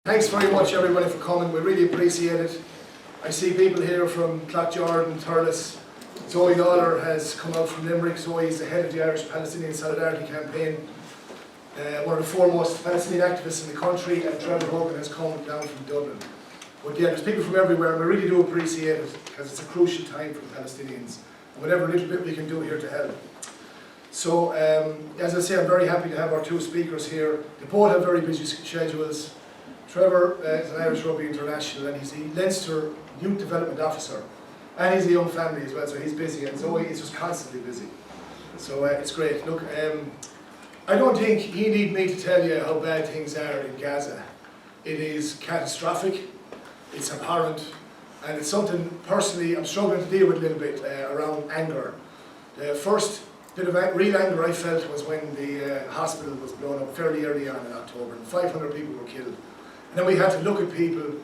Thanks very much everybody for coming, we really appreciate it. I see people here from Cloughjordan, Thurles. Zoe Lawlor has come out from Limerick. Zoe is the head of the Irish Palestinian Solidarity Campaign, one of the foremost Palestinian activists in the country, and Trevor Hogan has come down from Dublin. But yeah, there's people from everywhere and we really do appreciate it because it's a crucial time for the Palestinians and whatever little bit we can do here to help. So, as I say, I'm very happy to have our two speakers here. They both have very busy schedules. Trevor is an Irish Rugby international and he's the Leinster Youth Development Officer. And he's a young family as well, so he's busy, and Zoe is just constantly busy. So it's great. Look, I don't think you need me to tell you how bad things are in Gaza. It is catastrophic, it's abhorrent, and it's something personally I'm struggling to deal with a little bit around anger. The first bit of real anger I felt was when the hospital was blown up fairly early on in October, and 500 people were killed. And then we had to look at people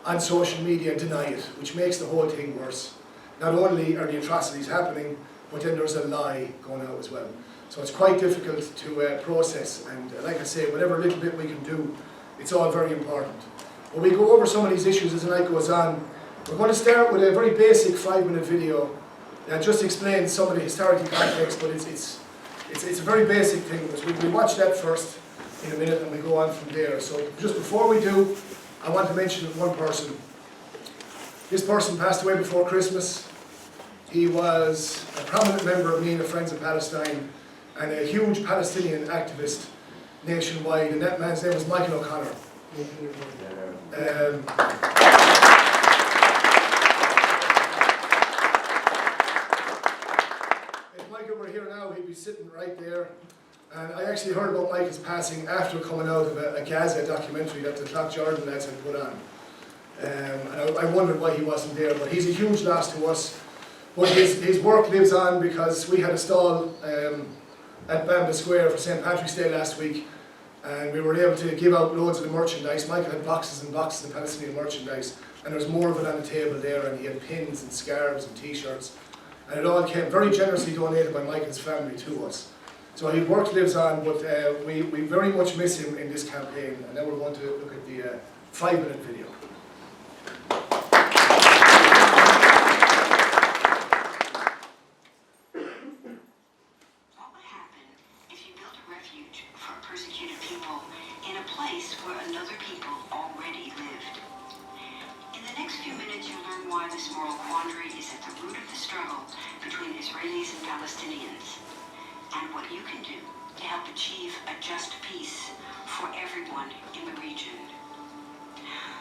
on social media and deny it, which makes the whole thing worse. Not only are the atrocities happening, but then there's a lie going out as well. So it's quite difficult to process, and like I say, whatever little bit we can do, it's all very important. When we go over some of these issues as the night goes on, we're going to start with a very basic 5-minute video that just explains some of the historical context, but it's a very basic thing. We watch that first in a minute and we go on from there. So just before we do, I want to mention one person. This person passed away before Christmas. He was a prominent member of Me and the Friends of Palestine and a huge Palestinian activist nationwide, and that man's name was Michael O'Connor. If Michael were here now, he'd be sitting right there. And I actually heard about Michael's passing after coming out of a Gaza documentary that the Cloughjordan lads had put on. And I wondered why he wasn't there, but he's a huge loss to us. But his work lives on because we had a stall at Bamba Square for St. Patrick's Day last week, and we were able to give out loads of the merchandise. Michael had boxes and boxes of Palestinian merchandise, and there was more of it on the table there, and he had pins and scarves and t-shirts, and it all came very generously donated by Michael's family to us. So his work lives on, but we very much miss him in this campaign, and now we're going to look at the 5-minute video. And what you can do to help achieve a just peace for everyone in the region.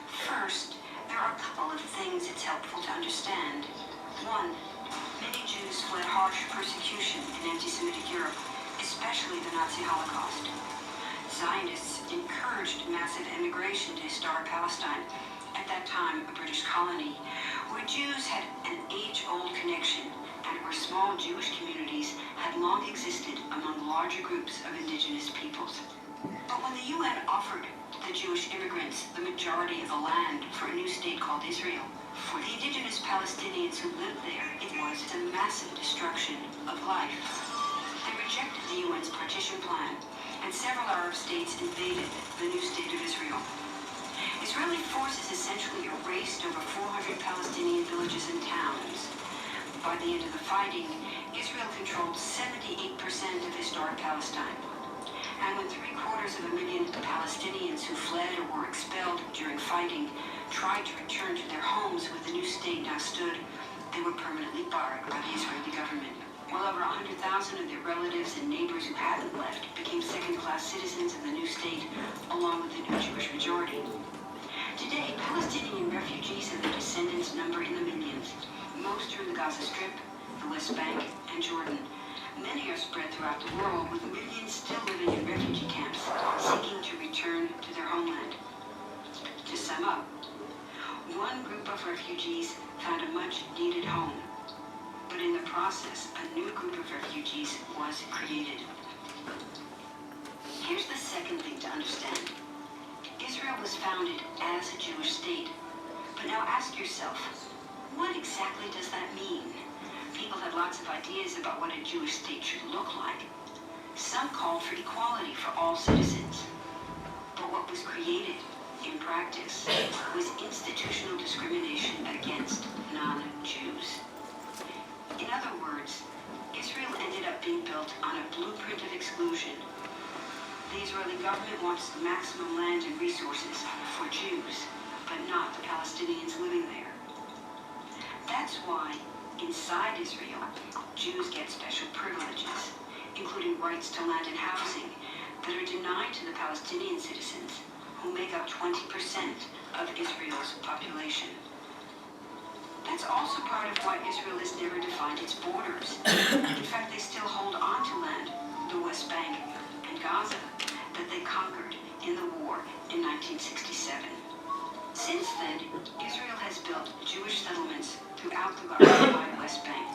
First, there are a couple of things it's helpful to understand. One, many Jews fled harsh persecution in anti-Semitic Europe, especially the Nazi Holocaust. Zionists encouraged massive immigration to historic Palestine, at that time a British colony, where Jews had an age-old connection and where small Jewish communities had long existed among larger groups of indigenous peoples. But when the UN offered the Jewish immigrants the majority of the land for a new state called Israel, for the indigenous Palestinians who lived there, it was a massive destruction of life. They rejected the UN's partition plan, and several Arab states invaded the new state of Israel. Israeli forces essentially erased over 400 Palestinian villages and towns. By the end of the fighting, Israel controlled 78% of historic Palestine. And when 750,000 Palestinians who fled or were expelled during fighting tried to return to their homes where the new state now stood, they were permanently barred by the Israeli government. Well over 100,000 of their relatives and neighbors who hadn't left became second-class citizens in the new state, along with the new Jewish majority. Today, Palestinian refugees and their descendants number in the millions. Most are in the Gaza Strip, the West Bank, and Jordan. Many are spread throughout the world, with millions still living in refugee camps, seeking to return to their homeland. To sum up, one group of refugees found a much-needed home, but in the process, a new group of refugees was created. Here's the second thing to understand. Israel was founded as a Jewish state, but now ask yourself, what exactly does that mean? People had lots of ideas about what a Jewish state should look like. Some called for equality for all citizens. But what was created in practice, was institutional discrimination against non-Jews. In other words, Israel ended up being built on a blueprint of exclusion. The Israeli government wants maximum land and resources for Jews, but not the Palestinians living there. That's why, inside Israel, Jews get special privileges, including rights to land and housing, that are denied to the Palestinian citizens, who make up 20% of Israel's population. That's also part of why Israel has never defined its borders. In fact, they still hold on to land, the West Bank and Gaza, that they conquered in the war in 1967. Since then, Israel has built Jewish settlements throughout the Gaza West Bank,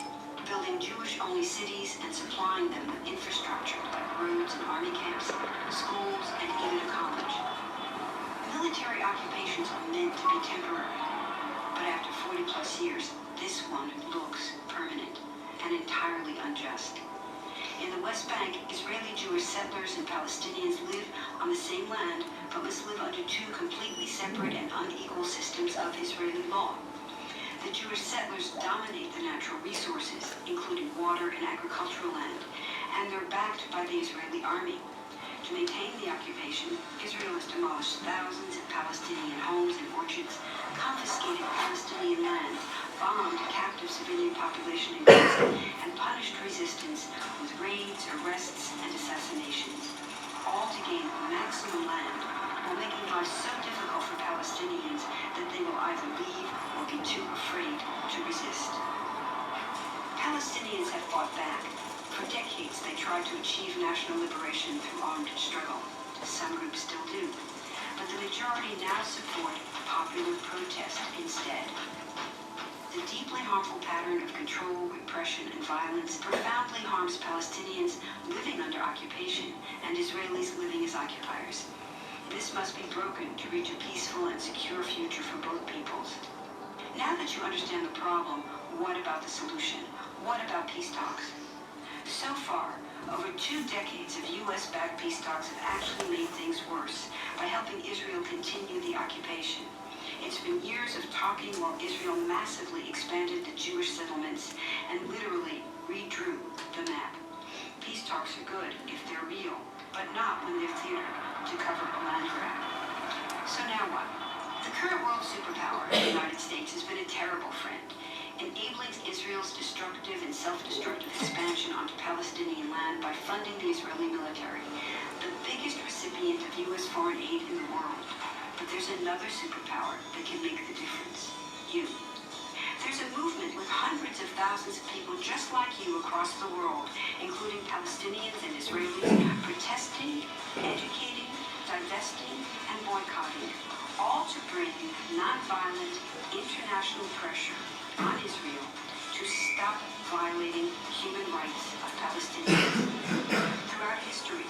building Jewish-only cities and supplying them with infrastructure like roads and army camps, schools, and even a college. Military occupations are meant to be temporary, but after 40 plus years, this one looks permanent and entirely unjust. In the West Bank, Israeli Jewish settlers and Palestinians live on the same land, but must live under two completely separate and unequal systems of Israeli law. The Jewish settlers dominate the natural resources, including water and agricultural land, and they're backed by the Israeli army. To maintain the occupation, Israel has demolished thousands of Palestinian homes and orchards, confiscated Palestinian land, bombed captive civilian population in Gaza, and punished resistance with raids, arrests, and assassinations, all to gain maximum land, while making life so difficult for Palestinians that they will either leave or be too afraid to resist. Palestinians have fought back. For decades, they tried to achieve national liberation through armed struggle. Some groups still do. But the majority now support popular protest instead. The deeply harmful pattern of control, repression, and violence profoundly harms Palestinians living under occupation and Israelis living as occupiers. This must be broken to reach a peaceful and secure future for both peoples. Now that you understand the problem, what about the solution? What about peace talks? So far, over 2 decades of US-backed peace talks have actually made things worse by helping Israel continue the occupation. It's been years of talking while Israel massively expanded the Jewish settlements and literally redrew the map. Peace talks are good if they're real, but not when they're theater to cover a land grab. So now what? The current world superpower, the United States, has been a terrible friend, enabling Israel's destructive and self-destructive expansion onto Palestinian land by funding the Israeli military, the biggest recipient of U.S. foreign aid in the world. But there's another superpower that can make the difference. You. There's a movement with hundreds of thousands of people just like you across the world, including Palestinians and Israelis, protesting, educating, divesting, and boycotting, all to bring nonviolent international pressure on Israel to stop violating human rights of Palestinians. Throughout history,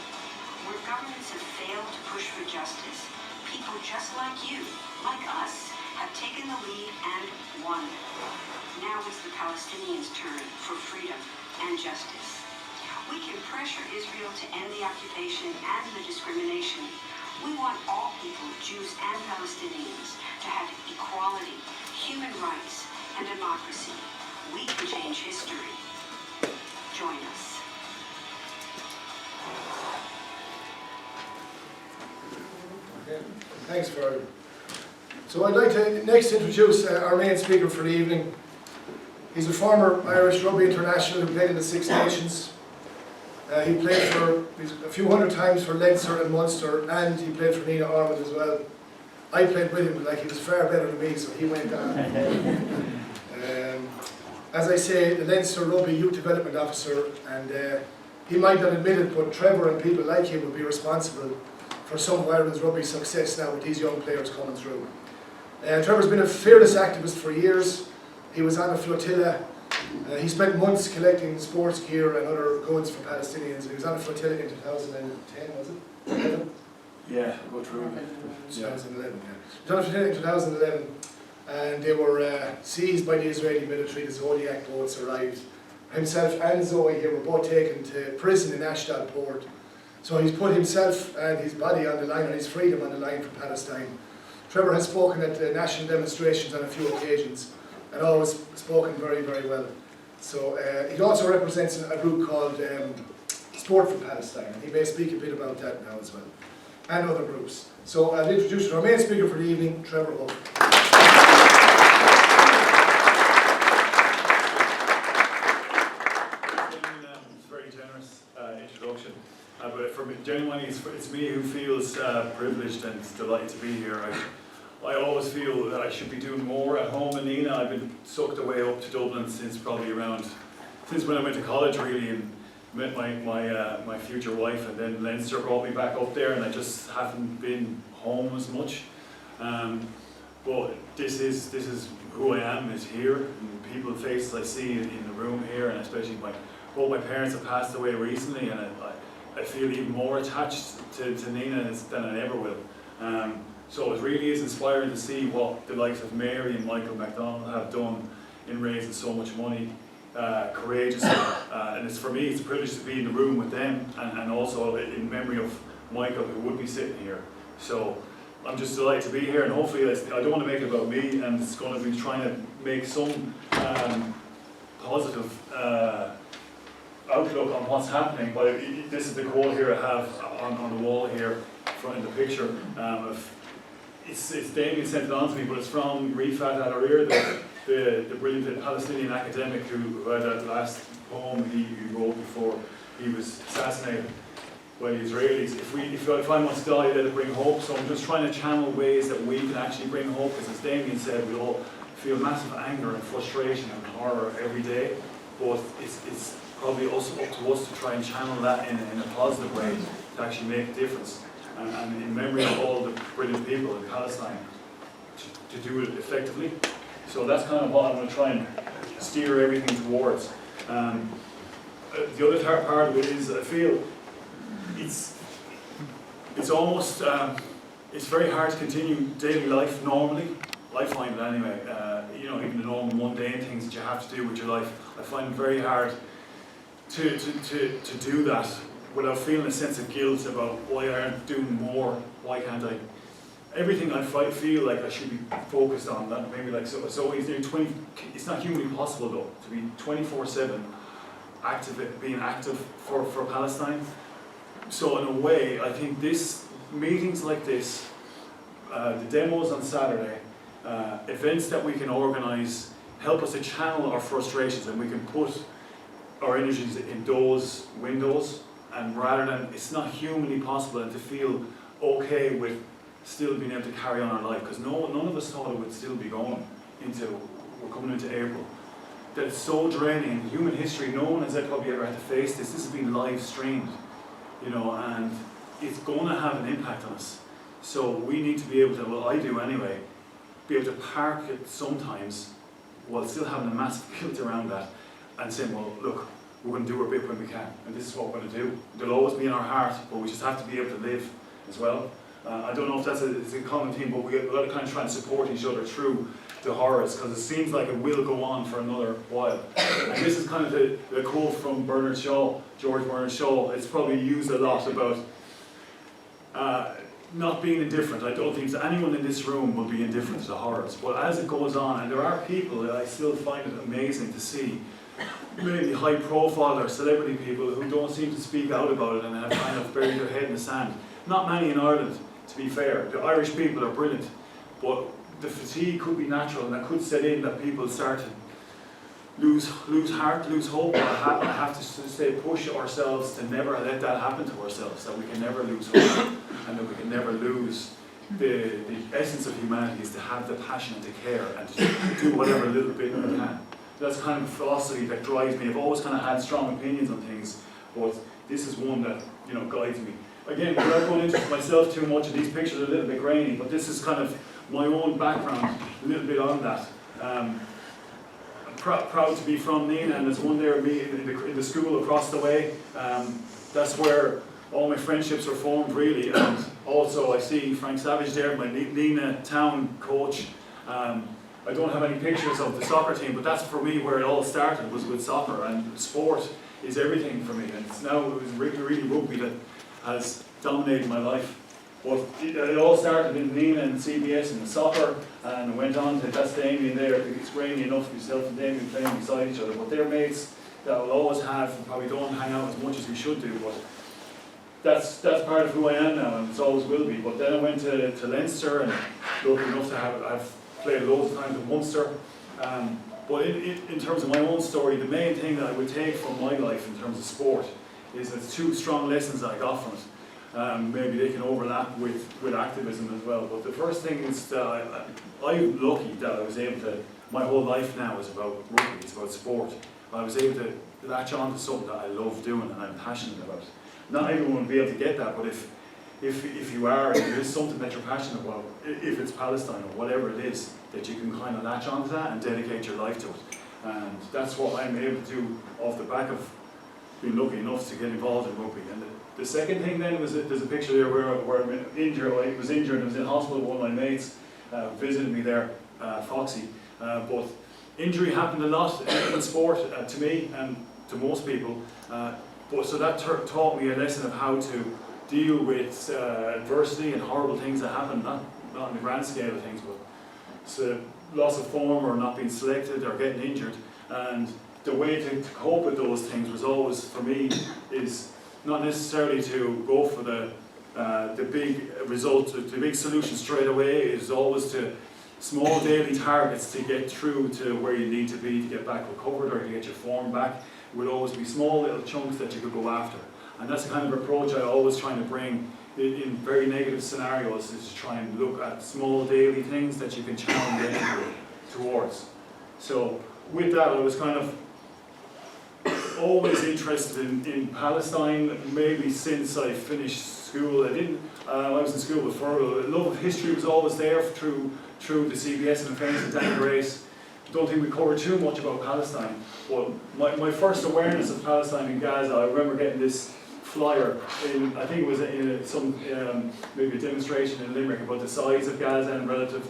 where governments have failed to push for justice, people just like you, like us, have taken the lead and won. Now it's the Palestinians' turn for freedom and justice. We can pressure Israel to end the occupation and the discrimination. We want all people, Jews and Palestinians, to have equality, human rights, and democracy. We can change history. Join us. Okay. Thanks, Fergal. So I'd like to next introduce our main speaker for the evening. He's a former Irish rugby international who played in the Six Nations. He played for a few hundred times for Leinster and Munster, and he played for Nenagh Armagh as well. I played with him, like he was far better than me, so he went on. As I say, the Leinster Rugby Youth Development Officer, and he might not admit it, but Trevor and people like him will be responsible for some of Ireland's rugby success now with these young players coming through. Trevor's been a fearless activist for years. He was on a flotilla. He spent months collecting sports gear and other goods for Palestinians. He was on a flotilla in 2010, was it? 11? Yeah, go through. 2011, yeah. He was on a flotilla in 2011, and they were seized by the Israeli military. The Zodiac boats arrived. Himself and Zoe here were both taken to prison in Ashdod port. So he's put himself and his body on the line and his freedom on the line for Palestine. Trevor has spoken at national demonstrations on a few occasions and always spoken very, very well. So he also represents a group called Sport for Palestine. He may speak a bit about that now as well, and other groups. So I'll introduce our main speaker for the evening, Trevor Hogan. Very generous introduction, but for me, genuinely, it's me who feels privileged and delighted to be here. I always feel that I should be doing more at home in Nenagh. I've been sucked away up to Dublin since probably since when I went to college really, and met my future wife, and then Leinster brought me back up there, and I just haven't been home as much. But this is who I am, is here, and people faces I see in the room here, and especially both my parents have passed away recently, and I feel even more attached to Nenagh than I ever will. So it really is inspiring to see what the likes of Mary and Michael MacDonald have done in raising so much money courageously. And for me, it's a privilege to be in the room with them, and also in memory of Michael, who would be sitting here. So I'm just delighted to be here, and hopefully I don't want to make it about me, and it's going to be trying to make some positive outlook on what's happening. But this is the quote here I have on the wall here in the picture. It's Damien sent it on to me, but it's from Rifat al-Hariri, the brilliant Palestinian academic who had that last poem he wrote before he was assassinated by the Israelis. If I must die, let it bring hope. So I'm just trying to channel ways that we can actually bring hope, because as Damien said, we all feel massive anger and frustration and horror every day, but it's probably also up to us to try and channel that in a positive way to actually make a difference. And in memory of all the brilliant people in Palestine to do it effectively. So that's kind of what I'm going to try and steer everything towards. The other part of it is, I feel it's almost it's very hard to continue daily life normally. I find it anyway. Even the normal mundane things that you have to do with your life, I find it very hard to do that without feeling a sense of guilt about why I aren't doing more, why can't I? Everything I feel like I should be focused on, that maybe like so he's doing 20, it's not humanly possible though, to be 24/7 being active for Palestine. So in a way, I think meetings like this, the demos on Saturday, events that we can organise, help us to channel our frustrations, and we can put our energies in those windows. And rather than, it's not humanly possible, and to feel okay with still being able to carry on our life, because none of us thought it would still be going we're coming into April. That it's so draining. In human history, no one has probably ever had to face this. This has been live streamed, and it's going to have an impact on us. So we need to be able to, well, I do anyway, be able to park it sometimes while still having a massive guilt around that, and saying, well, look, we're going to do our bit when we can, and this is what we're going to do. There'll always be in our heart, but we just have to be able to live as well. I don't know if that's a common theme, but we've got to kind of try and support each other through the horrors, because it seems like it will go on for another while. And this is kind of the quote from George Bernard Shaw. It's probably used a lot about not being indifferent. I don't think anyone in this room will be indifferent to the horrors, but as it goes on, and there are people that I still find it amazing to see, maybe high profile or celebrity people who don't seem to speak out about it and have kind of buried their head in the sand. Not many in Ireland, to be fair. The Irish people are brilliant, but the fatigue could be natural, and that could set in that people start to lose heart, lose hope, or have to say push ourselves to never let that happen to ourselves, that we can never lose hope, and that we can never lose the essence of humanity is to have the passion and to care and to do whatever little bit we can. That's kind of a philosophy that drives me. I've always kind of had strong opinions on things, but this is one that guides me. Again, without going into myself too much, and these pictures are a little bit grainy, but this is kind of my own background, a little bit on that. I'm proud to be from Nenagh, and there's one there in the school across the way. That's where all my friendships are formed, really. And also, I see Frank Savage there, my Nenagh town coach. I don't have any pictures of the soccer team, but that's for me where it all started, was with soccer, and sport is everything for me. And it was really rugby that has dominated my life. But it all started in Nenagh and CBS and soccer, and went on to, that's Damien there, it's grainy enough, yourself and Damien playing beside each other, but they're mates that will always have, and probably don't hang out as much as we should do, but that's part of who I am now, and it always will be. But then I went to Leinster, and lucky enough to I've played loads of times in Munster. But in terms of my own story, the main thing that I would take from my life in terms of sport is it's two strong lessons that I got from it. Maybe they can overlap with activism as well. But the first thing is that I'm lucky that I was able to, my whole life now is about rugby, it's about sport. I was able to latch on to something that I love doing and I'm passionate about. Not everyone will be able to get that, but if you are, if there is something that you're passionate about, if it's Palestine or whatever it is, that you can kind of latch onto that and dedicate your life to it. And that's what I'm able to do off the back of being lucky enough to get involved in rugby. And the second thing then was that there's a picture there where I'm injured. I was injured and I was in hospital. One of my mates visited me there, Foxy. But injury happened a lot in sport to me and to most people. But so that taught me a lesson of how to deal with adversity and horrible things that happen, not on the grand scale of things, but it's loss of form or not being selected or getting injured. And the way to cope with those things was always, for me, is not necessarily to go for the big result, the big solution straight away. Is always to small daily targets to get through to where you need to be to get back recovered or to get your form back. It would always be small little chunks that you could go after. And that's the kind of approach I always try to bring in very negative scenarios, is to try and look at small daily things that you can challenge anybody towards. So with that, I was kind of always interested in Palestine, maybe since I finished school. I was in school before. The love of history was always there through the CBS and Friends and Dan Grace. Don't think we covered too much about Palestine, but my first awareness of Palestine and Gaza, I remember getting this flyer in, I think it was in some maybe a demonstration in Limerick about the size of Gaza and relative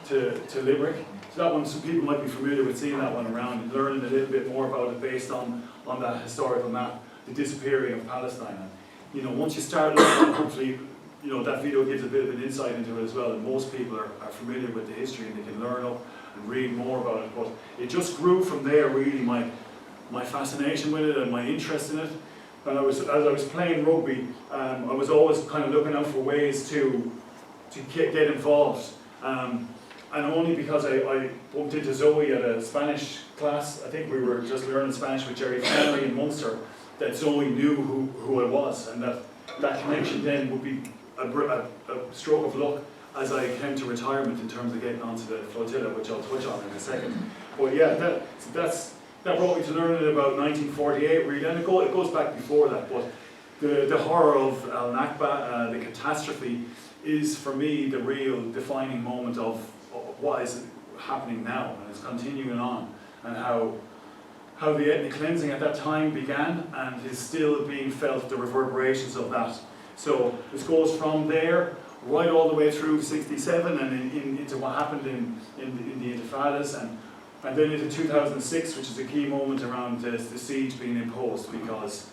to Limerick. So that one, some people might be familiar with seeing that one around and learning a little bit more about it based on that historical map, the disappearing of Palestine. And, you know, once you start looking, hopefully, you know, that video gives a bit of an insight into it as well, and most people are familiar with the history and they can learn up and read more about it. But it just grew from there, really, my fascination with it and my interest in it. And as I was playing rugby, I was always kind of looking out for ways to get involved. And only because I bumped into Zoe at a Spanish class, I think we were just learning Spanish with Jerry Flannery in Munster, that Zoe knew who I was, and that connection then would be a stroke of luck as I came to retirement in terms of getting onto the flotilla, which I'll touch on in a second. But yeah, that brought me to learning about 1948 really, and it goes back before that, but the horror of Al-Nakba, the catastrophe, is for me the real defining moment of what is happening now, and it's continuing on, and how the ethnic cleansing at that time began and is still being felt, the reverberations of that. So this goes from there right all the way through 67 and into what happened in the Intifadas, and then into 2006, which is a key moment around the siege being imposed because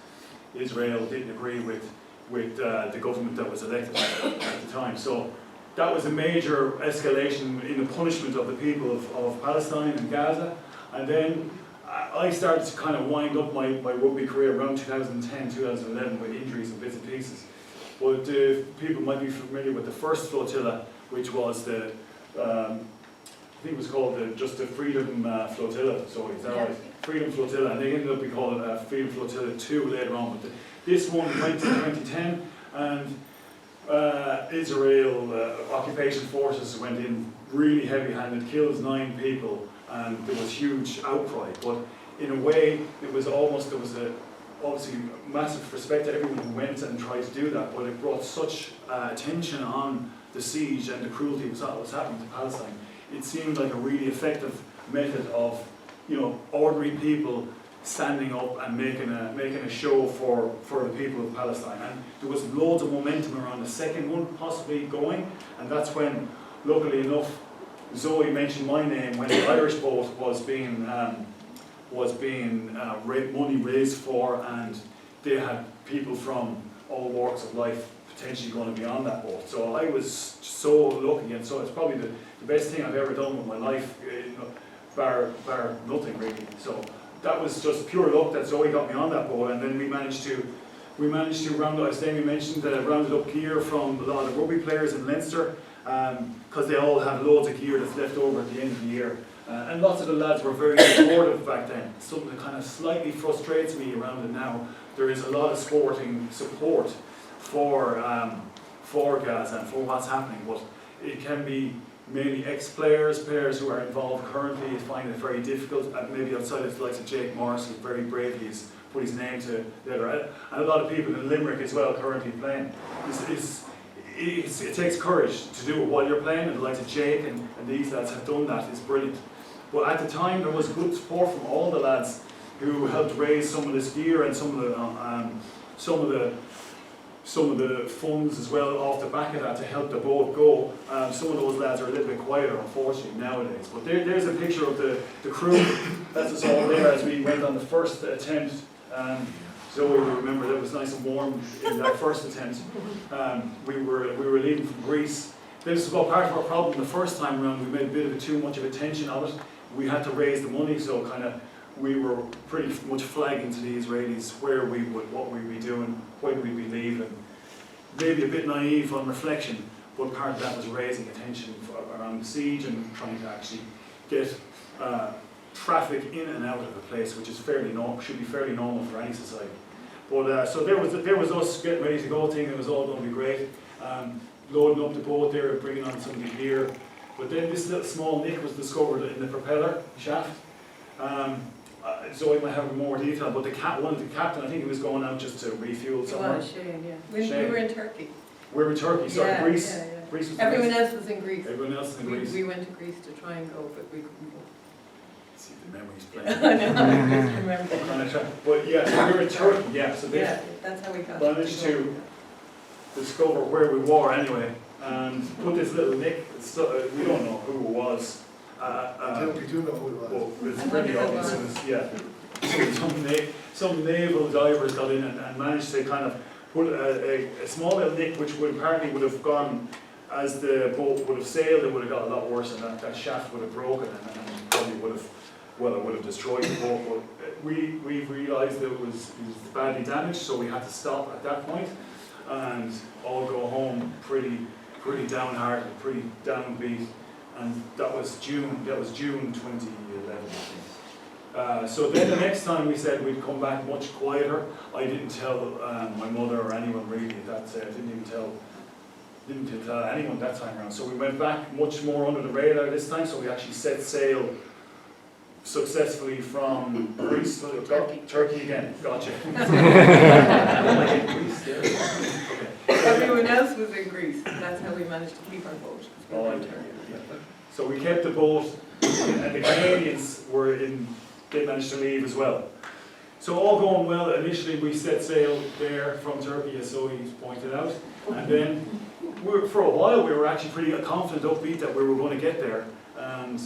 Israel didn't agree with the government that was elected at the time. So that was a major escalation in the punishment of the people of Palestine and Gaza. And then I started to kind of wind up my rugby career around 2010, 2011 with injuries and bits and pieces. But people might be familiar with the first flotilla, which was I think it was called just the Freedom Flotilla. So is that right? Freedom Flotilla, and they ended up being called Freedom Flotilla 2 later on. But this one went in 2010, and Israel occupation forces went in really heavy-handed, killed 9 people, and there was huge outcry. But in a way, there was obviously massive respect to everyone who went and tried to do that, but it brought such attention on the siege and the cruelty that was happening to Palestine. It seemed like a really effective method of, you know, ordinary people standing up and making a show for the people of Palestine. And there was loads of momentum around the second one possibly going, and that's when, luckily enough, Zoe mentioned my name when the Irish boat was being money raised for, and they had people from all walks of life potentially going to be on that boat. So I was so lucky, and so it's probably the best thing I've ever done with my life, bar nothing really. So that was just pure luck that Zoe got me on that boat, and then we managed to round up, as Damien mentioned, rounded up gear from a lot of the rugby players in Leinster, because they all have loads of gear that's left over at the end of the year. And lots of the lads were very supportive back then. Something that kind of slightly frustrates me around it now. There is a lot of sporting support for Gaza and for what's happening, but it can be mainly ex-players, players who are involved currently find it very difficult, maybe outside of the likes of Jake Morris, who very bravely has put his name to the other, and a lot of people in Limerick as well currently playing. It takes courage to do it while you're playing, and the likes of Jake and these lads have done that. It's brilliant. But at the time there was good support from all the lads who helped raise some of this gear and some of the funds as well off the back of that to help the boat go. Some of those lads are a little bit quieter, unfortunately, nowadays. But there's a picture of the crew. That's us all there as we went on the first attempt. Zoe, we remember that it was nice and warm in that first attempt. We were leaving from Greece. This was part of our problem the first time around. We made a bit of too much of attention of it. We had to raise the money, so we were pretty much flagging to the Israelis what we'd be doing, when we'd be leaving. Maybe a bit naive on reflection, but part of that was raising attention around the siege and trying to actually get traffic in and out of the place, which is should be fairly normal for any society. But so there was us getting ready to go, thinking it was all going to be great, loading up the boat there and bringing on some of the gear. But then this little small nick was discovered in the propeller shaft. Zoe might have more detail, but one of the captain, I think he was going out just to refuel somewhere. Shane, yeah. We were in Turkey. We were in Turkey, sorry, Yeah, Greece. yeah, yeah. Greece was Everyone Greece. else was in Greece. Everyone else was in Greece. We went to Greece to try and go, but we couldn't go. See the memories playing. I know, I remember. But yeah, so we were in Turkey, yeah. So Yeah, that's how we got managed to discover where we were anyway, and put this little nick. We don't know who it was. We do know who it was. Well, it's pretty obvious. It was, yeah. Some naval divers got in and managed to kind of put a small little nick, which apparently would have gone, as the boat would have sailed, it would have got a lot worse, and that shaft would have broken and probably would have destroyed the boat. But we realised that it was badly damaged, so we had to stop at that point and all go home pretty downhearted, pretty downbeat. And that was June 2011, I think. So then the next time we said we'd come back much quieter. I didn't tell my mother or anyone really that. I didn't even tell anyone that time around. So we went back much more under the radar this time. So we actually set sail successfully from Greece, Turkey again. Gotcha. Everyone else was in Greece. That's how we managed to keep our boat. We were in Turkey. So we kept the boat, and the Canadians they managed to leave as well. So all going well. Initially we set sail there from Turkey, as Zoe pointed out, and then for a while we were actually pretty confident, upbeat that we were going to get there. And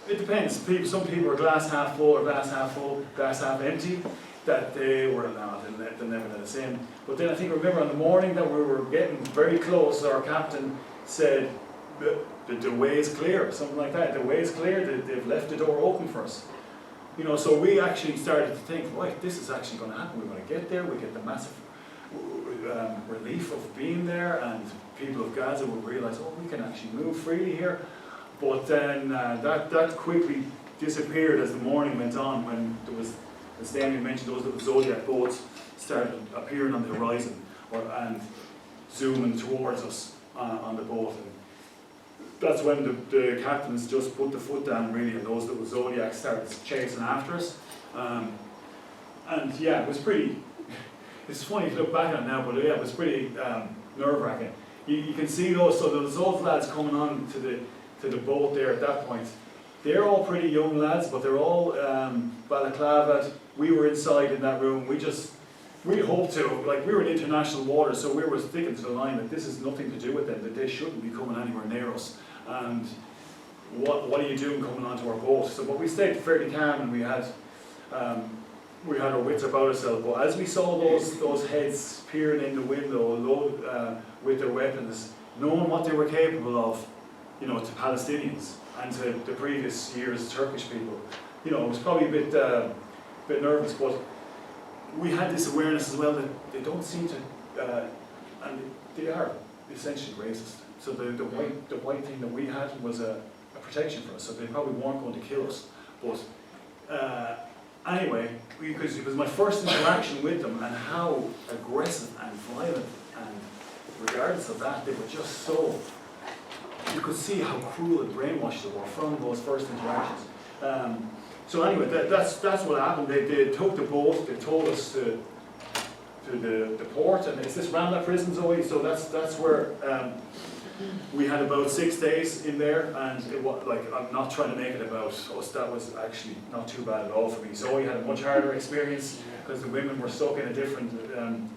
it depends. Some people are glass half full or glass half full, glass half empty. That they were not, they'll never let us in. But then I think, remember on the morning that we were getting very close, our captain said, the way is clear, something like that. The way is clear, they've left the door open for us. You know, so we actually started to think, right, this is actually going to happen. We're going to get there, we get the massive relief of being there, and people of Gaza will realise, oh, we can actually move freely here. But then that quickly disappeared as the morning went on, when there was, as Damien mentioned, those little Zodiac boats started appearing on the horizon and zooming towards us on the boat. And that's when the captains just put the foot down really, and those little Zodiacs started chasing after us. And yeah, it was pretty, it's funny to look back on it now, but yeah, it was pretty nerve-wracking. You can see those lads coming on to the boat there at that point. They're all pretty young lads, but they're all balaclava. We were inside in that room. We hoped to, like, we were in international waters, so we were sticking to the line that this is nothing to do with them, that they shouldn't be coming anywhere near us. And what are you doing coming onto our boat? So, but we stayed fairly calm, and we had we had our wits about ourselves. But as we saw those heads peering in the window, loaded with their weapons, knowing what they were capable of, you know, to Palestinians and to the previous year's Turkish people, you know, it was probably a bit nervous. But we had this awareness as well that they don't seem to, and they are essentially racist. So the white thing that we had was a protection for us. So they probably weren't going to kill us. But anyway, because it was my first interaction with them, and how aggressive and violent, and regardless of that, they were just so. You could see how cruel and brainwashed they were from those first interactions. So anyway, that's what happened. They took the boat. They told us to the port, and it's this Ramla prison, Zoe. So that's where we had about 6 days in there, and it was like, I'm not trying to make it about us. That was actually not too bad at all for me. Zoe had a much harder experience because the women were stuck in a different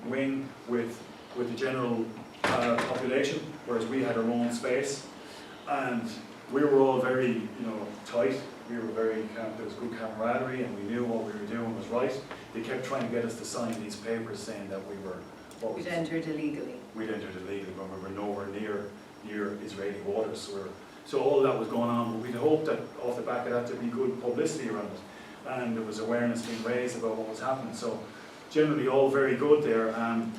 wing with the general population, whereas we had our own space, and we were all very, you know, tight. We were very, there was good camaraderie, and we knew what we were doing was right. They kept trying to get us to sign these papers saying that we were. We'd entered illegally. We'd entered illegally when we were nowhere near Israeli waters. So all that was going on, but we'd hoped that off the back of that there'd be good publicity around it, and there was awareness being raised about what was happening. So generally all very good there, and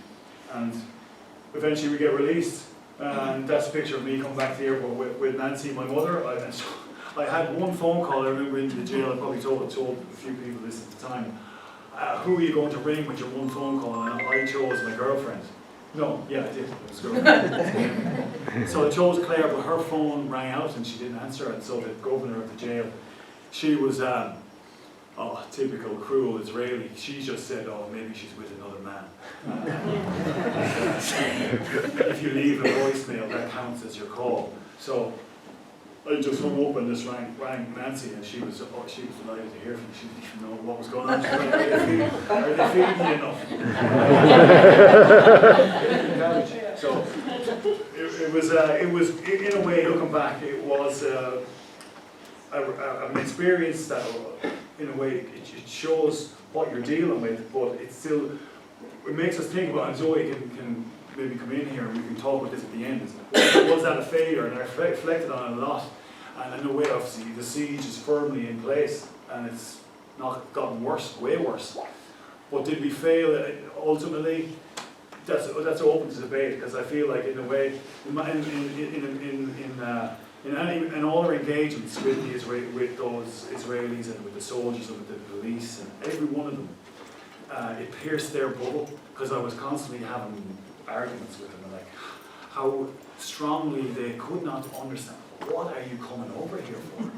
eventually we get released, and that's a picture of me coming back to the airport with Nancy, my mother. I had one phone call. I remember into the jail. I probably told a few people this at the time. Who are you going to ring with your one phone call? And I chose my girlfriend. No, yeah, I did. It was a girlfriend. So I chose Claire, but her phone rang out and she didn't answer. And so the governor of the jail, she was typical cruel Israeli. She just said, "Oh, maybe she's with another man." If you leave a voicemail, that counts as your call. So I just hung up and just rang Nancy, and she was delighted to hear from me. She didn't even know what was going on. She was like, "Are they feeding you enough?" So it was in a way, looking back, it was an experience that, in a way, it shows what you're dealing with, but it makes us think about, and Zoe can maybe come in here and we can talk about this at the end. Was that a failure? And I reflected on it a lot. And in a way, obviously, the siege is firmly in place, and it's not gotten worse, way worse. But did we fail ultimately? That's open to debate, because I feel like, in a way, in all our engagements with those Israelis and with the soldiers and with the police and every one of them, it pierced their bubble, because I was constantly having arguments with them, and like how strongly they could not understand. What are you coming over here for?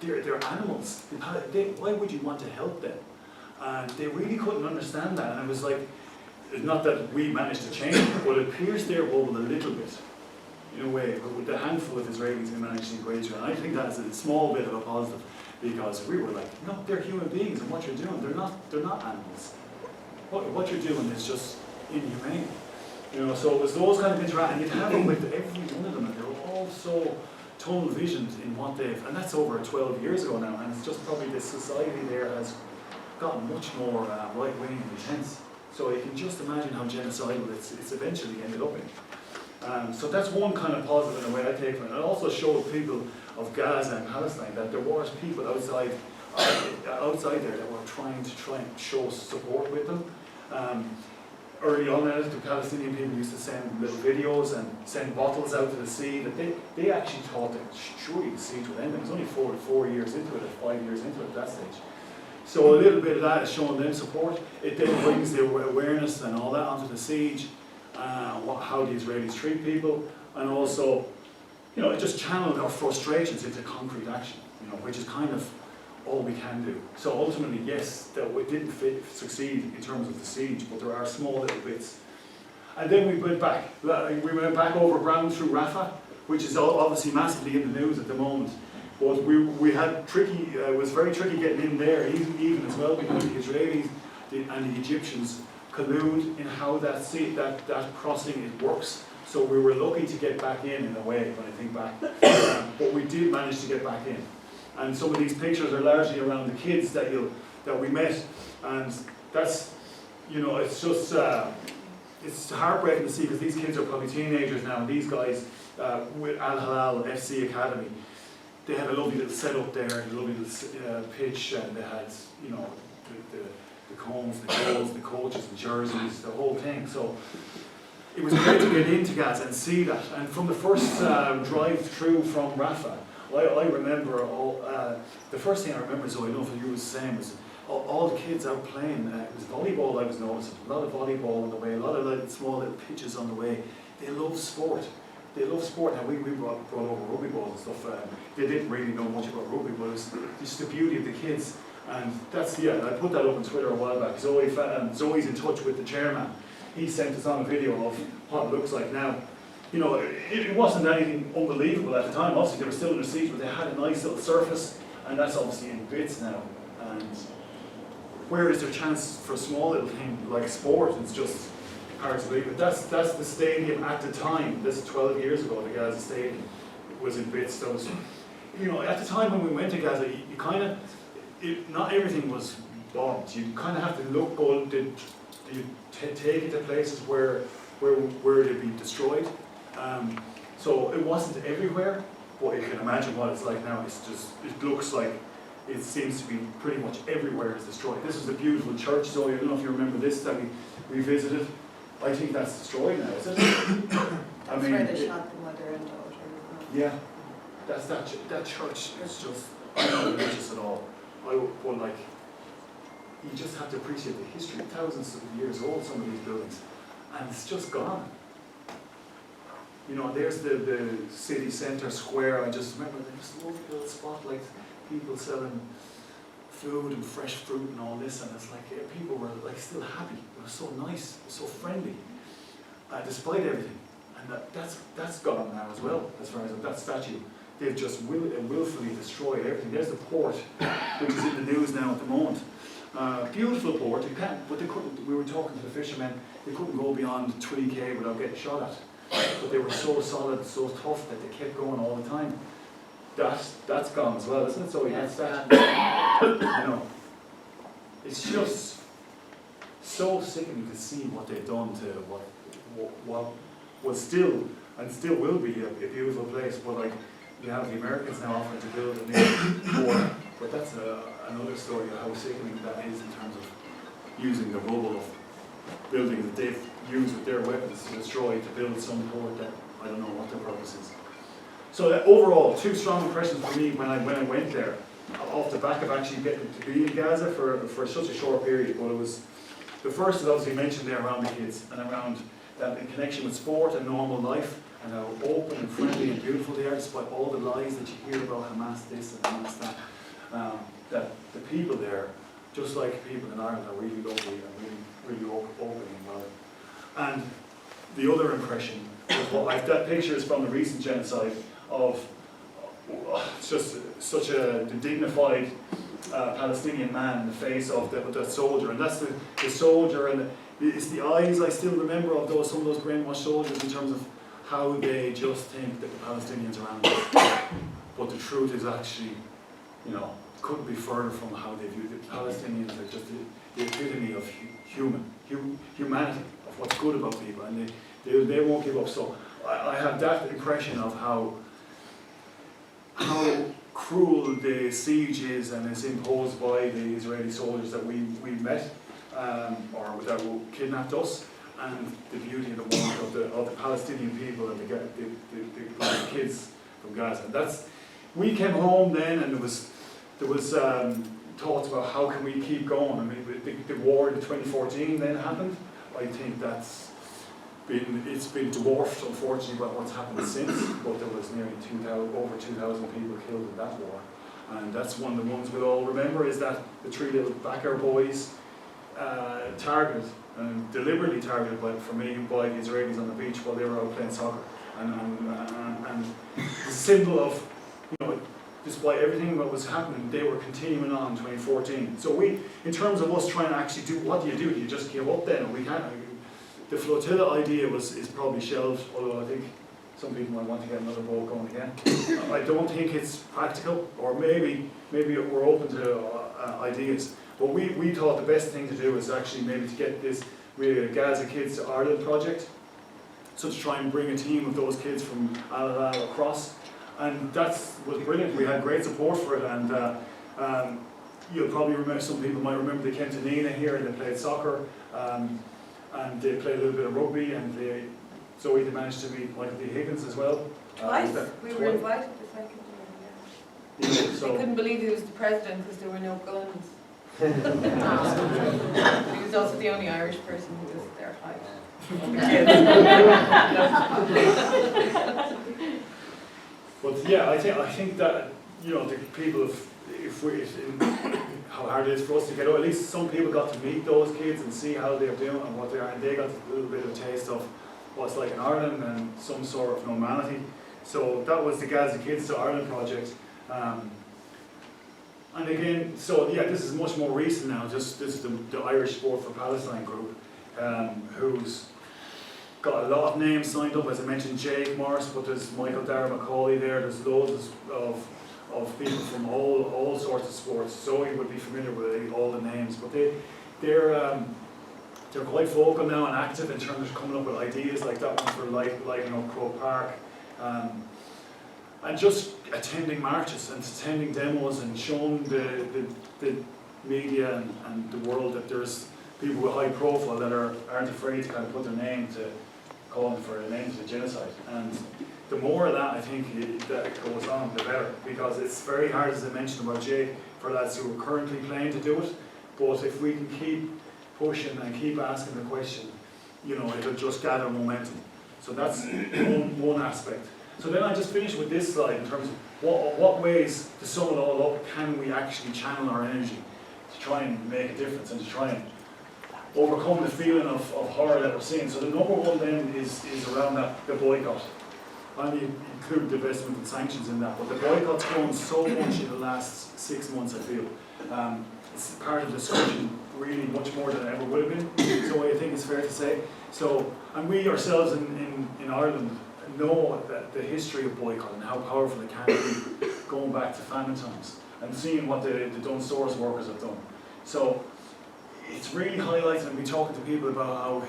They're animals. Why would you want to help them? And they really couldn't understand that. And it was like, not that we managed to change it, but it pierced their bubble a little bit, in a way. But with the handful of Israelis we managed to engage with, and I think that's a small bit of a positive, because we were like, no, they're human beings, and what you're doing, they're not animals. What you're doing is just inhumane. You know, so it was those kind of interactions, and you'd have them with every one of them, and they were all so tunnel visioned in what they've, and that's over 12 years ago now, and it's just probably the society there has gotten much more right-wing and intense. So you can just imagine how genocidal it's eventually ended up in. So that's one kind of positive in a way I take from it. It also showed people of Gaza and Palestine that there was people outside there that were trying to show support with them. Early on, the Palestinian people used to send little videos and send bottles out to the sea. That they actually thought that surely the siege would end. It was only 4 years into it, or 5 years into it at that stage. So a little bit of that is showing them support. It then brings the awareness and all that onto the siege, how the Israelis treat people, and also, you know, it just channeled our frustrations into concrete action, you know, which is kind of all we can do. So ultimately, yes, that we didn't succeed in terms of the siege, but there are small little bits. And then we went back. We went back over ground through Rafah, which is obviously massively in the news at the moment. But we had it was very tricky getting in there, even as well, because the Israelis and the Egyptians collude in how that crossing works. So we were lucky to get back in a way, when I think back. But we did manage to get back in. And some of these pictures are largely around the kids that that we met, and that's, you know, it's just, it's heartbreaking to see, because these kids are probably teenagers now, and these guys with Al Hilal FC Academy, they had a lovely little setup there, a lovely little pitch, and they had, you know, the cones, the goals, the coaches, the jerseys, the whole thing. So it was great to get into Gaza and see that. And from the first drive through from Rafah, I remember the first thing I remember, Zoe, I don't know if you were the same, was all the kids out playing. It was volleyball I was noticing, a lot of volleyball on the way, a lot of like small little pitches on the way. They love sport. They love sport. Now we brought over rugby balls and stuff. They didn't really know much about rugby, but it's just the beauty of the kids. And that's, yeah, I put that up on Twitter a while back. Zoe's in touch with the chairman. He sent us on a video of what it looks like now. You know, it wasn't anything unbelievable at the time. Obviously, they were still in the seats, but they had a nice little surface, and that's obviously in bits now. And where is there chance for a small little thing like sport? It's just hard to believe. But that's the stadium at the time. This is 12 years ago. The Gaza Stadium was in bits. That was, you know, at the time when we went to Gaza, you kind of, not everything was bombed. You kind of have to look. You take it to places where they'd be destroyed. So it wasn't everywhere, but you can imagine what it's like now. It's just, it looks like it seems to be pretty much everywhere is destroyed. This is a beautiful church, Zoe. I don't know if you remember this that we visited. I think that's destroyed now, is it? That's where they shot the mother and daughter. Yeah, that's that church is just, I'm not religious at all. But like, you just have to appreciate the history. Thousands of years old, some of these buildings, and it's just gone. You know, there's the city centre square. I just remember there was a lovely little spot, like people selling food and fresh fruit and all this, and it's like people were like still happy. It was so nice, it was so friendly, despite everything. And that's gone now as well, as far as that statue. They've just willfully destroyed everything. There's the port, which is in the news now at the moment. Beautiful port. You can't, but they couldn't. We were talking to the fishermen. They couldn't go beyond 20k without getting shot at. But they were so solid, so tough that they kept going all the time. That's gone as well, isn't it? So that's that. You know, it's just so sickening to see what they've done to what was still and still will be a beautiful place. But like, you have the Americans now offering to build a new port. But that's another story of how sickening that is in terms of using the rubble of buildings that they've used with their weapons to destroy to build some port that I don't know what their purpose is. So overall, two strong impressions for me when I went there, off the back of actually getting to be in Gaza for such a short period. But it was, the first is obviously mentioned there around the kids and around that in connection with sport and normal life, and how open and friendly and beautiful they are, despite all the lies that you hear about Hamas this and Hamas that. That the people there, just like people in Ireland, are really lovely and really open and well. And the other impression was that picture is from the recent genocide of just such a dignified Palestinian man in the face of that soldier, and that's the soldier, and it's the eyes I still remember of some of those brainwashed soldiers in terms of how they just think that the Palestinians are animals. But the truth is actually, you know, couldn't be further from how they view the Palestinians. Are just the epitome of humanity, of what's good about people, and they won't give up. So I have that impression of how cruel the siege is, and it's imposed by the Israeli soldiers that we met, or that kidnapped us, and the beauty and the wonder of the Palestinian people and the kids from Gaza. And we came home then, and there was thoughts about how can we keep going. I mean, the war in 2014 then happened. I think it's been dwarfed, unfortunately, by what's happened since. But there was nearly over 2,000 people killed in that war, and that's one of the ones we'll all remember. Is that the three little Backer boys targeted and deliberately targeted by the Israelis on the beach while they were out playing soccer, and the symbol of, you know, despite everything that was happening, they were continuing on in 2014. So in terms of us trying to actually do, what do? You just give up then? We can't. The flotilla idea is probably shelved, although I think some people might want to get another boat going again. I don't think it's practical, or maybe we're open to ideas. But we thought the best thing to do was actually maybe to get this Gaza Kids to Ireland project. So to try and bring a team of those kids from Al across. And that was brilliant. We had great support for it, and you'll probably remember, some people might remember, they came to Nenagh here and they played soccer, and they played a little bit of rugby, and Zoe managed to meet Michael D. Higgins as well. Twice, we were invited the second year, yeah. Yeah, They so, couldn't believe he was the president because there were no guns. He was also the only Irish person who was their height. but yeah, I think that, you know, the people how hard it is for us to get out. At least some people got to meet those kids and see how they're doing and what they are, and they got a little bit of a taste of what it's like in Ireland and some sort of normality. So that was the Gaza Kids to Ireland project. And again, so yeah, this is much more recent now. This is the Irish Sport for Palestine group, who's got a lot of names signed up. As I mentioned, Jake Morris, but there's Michael Dara McCauley there. There's loads of people from all sorts of sports. Zoe would be familiar with all the names, but they're quite vocal now and active in terms of coming up with ideas like that one for lighting up Croke Park, and just attending marches and attending demos and showing the media and the world that there's people with high profile that aren't afraid to kind of put their name to calling for an end to the genocide. And the more of that I think that goes on, the better, because it's very hard, as I mentioned about Jake, for lads who are currently playing to do it. But if we can keep pushing and keep asking the question, you know, it'll just gather momentum. So that's one aspect. So then I just finish with this slide in terms of what ways, to sum it all up, can we actually channel our energy to try and make a difference and to try and overcome the feeling of horror that we're seeing. So the number one then is around the boycott. I include divestment and sanctions in that, but the boycott's grown so much in the last 6 months, I feel. It's part of the discussion really much more than it ever would have been, so I think it's fair to say. So, and we ourselves in Ireland know that the history of boycott and how powerful it can be, going back to famine times and seeing what the Dun Stores workers have done. So it's really highlighted, and we're talking to people about how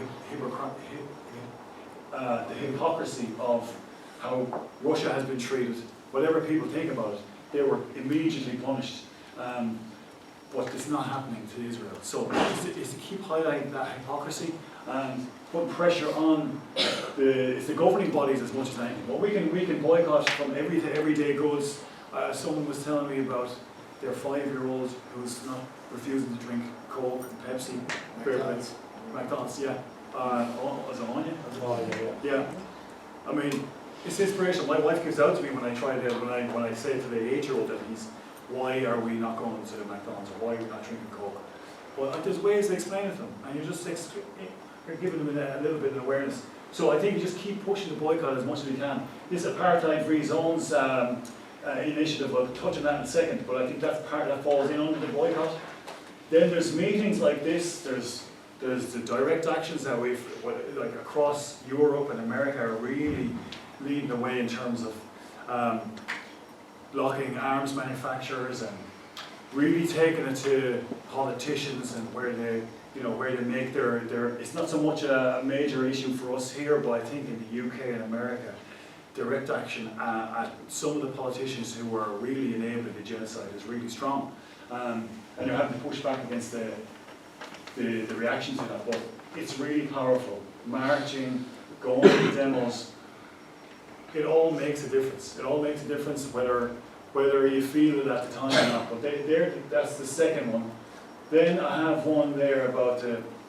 the hypocrisy of how Russia has been treated. Whatever people think about it, they were immediately punished. But it's not happening to Israel. So it's to keep highlighting that hypocrisy and putting pressure on the governing bodies as much as anything. But we can boycott from everyday goods. Someone was telling me about their 5-year-old who's not refusing to drink Coke, Pepsi, McDonald's, yeah. Was it Anya? Yeah. I mean, it's inspirational. My wife gives out to me when I say to the 8-year-old that why are we not going to McDonald's, or why are we not drinking Coke? Well, there's ways to explain it to them, and you're giving them a little bit of awareness. So I think you just keep pushing the boycott as much as we can. This apartheid-free zones initiative, I'll touch on that in a second, but I think that's part that falls in under the boycott. Then there's meetings like this, there's the direct actions that we've, like across Europe and America, are really leading the way in terms of blocking arms manufacturers and really taking it to politicians and where they make their it's not so much a major issue for us here, but I think in the UK and America, direct action at some of the politicians who are really enabling the genocide is really strong. And they're having to push back against the reaction to that, but it's really powerful. Marching, going to demos, it all makes a difference. It all makes a difference whether you feel it at the time or not. But that's the second one. Then I have one there about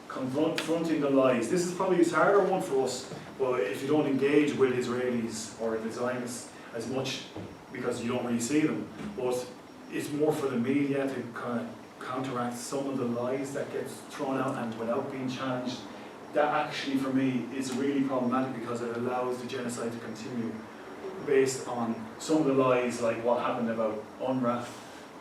confronting the lies. This is probably a harder one for us, but if you don't engage with Israelis or the Zionists as much, because you don't really see them, but it's more for the media to kind of counteract some of the lies that get thrown out and without being challenged. That actually for me is really problematic because it allows the genocide to continue based on some of the lies, like what happened about UNRWA,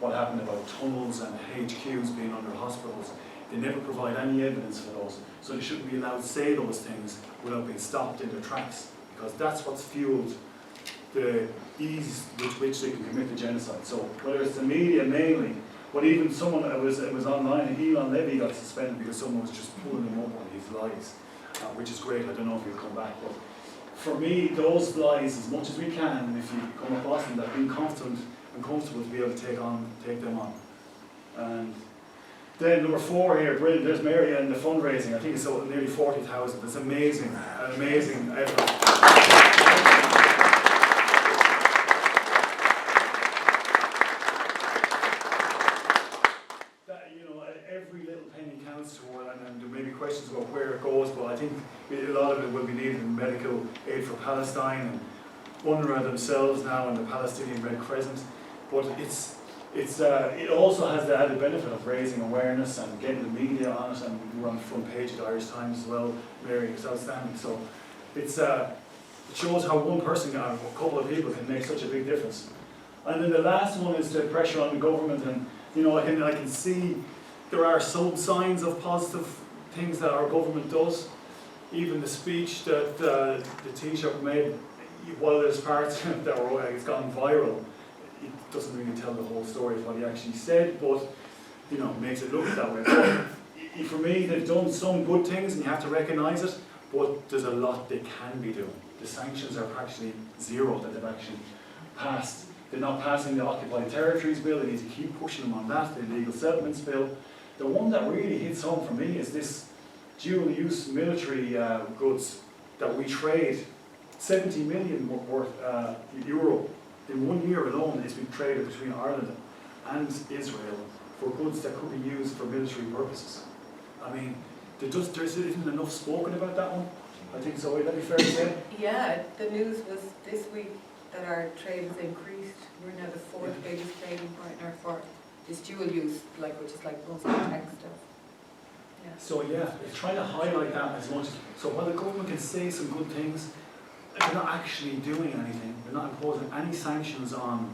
what happened about tunnels and HQs being under hospitals. They never provide any evidence for those, so they shouldn't be allowed to say those things without being stopped in their tracks, because that's what's fueled the ease with which they can commit the genocide. So whether it's the media mainly, But even someone, it was online, Elon Levy got suspended because someone was just pulling him up on his lies, which is great. I don't know if he'll come back, but for me, those lies, as much as we can, if you come across them, that being confident and comfortable to be able to take them on. And then number 4 here, brilliant. There's Mary and the fundraising. I think it's nearly 40,000. It's amazing, an amazing effort. Every little penny counts toward, and there may be questions about where it goes, but I think a lot of it will be needed in medical aid for Palestine and UNRWA themselves now and the Palestinian Red Crescent. But it also has the added benefit of raising awareness and getting the media on it, and we were on the front page of the Irish Times as well. Mary, it's outstanding. So it shows how one person, a couple of people, can make such a big difference. And then the last one is the pressure on the government, and I can see there are some signs of positive things that our government does. Even the speech that the Taoiseach made, while there's parts that it's gone viral, it doesn't really tell the whole story of what he actually said, but makes it look that way. But for me, they've done some good things, and you have to recognise it. But there's a lot they can be doing. The sanctions are actually zero that they've actually passed. They're not passing the Occupied Territories Bill. They need to keep pushing them on that. The Illegal Settlements Bill. The one that really hits home for me is this dual-use military goods that we trade. 70 million worth euro in 1 year alone has been traded between Ireland and Israel for goods that could be used for military purposes. I mean, there isn't enough spoken about that one. I think so. Would that be fair to say? Yeah, the news was this week that our trade has increased. We're now the 4th biggest trading partner for this dual use, which is like mostly tech stuff. Yeah. So it's trying to highlight that as much. So while the government can say some good things, they're not actually doing anything. They're not imposing any sanctions on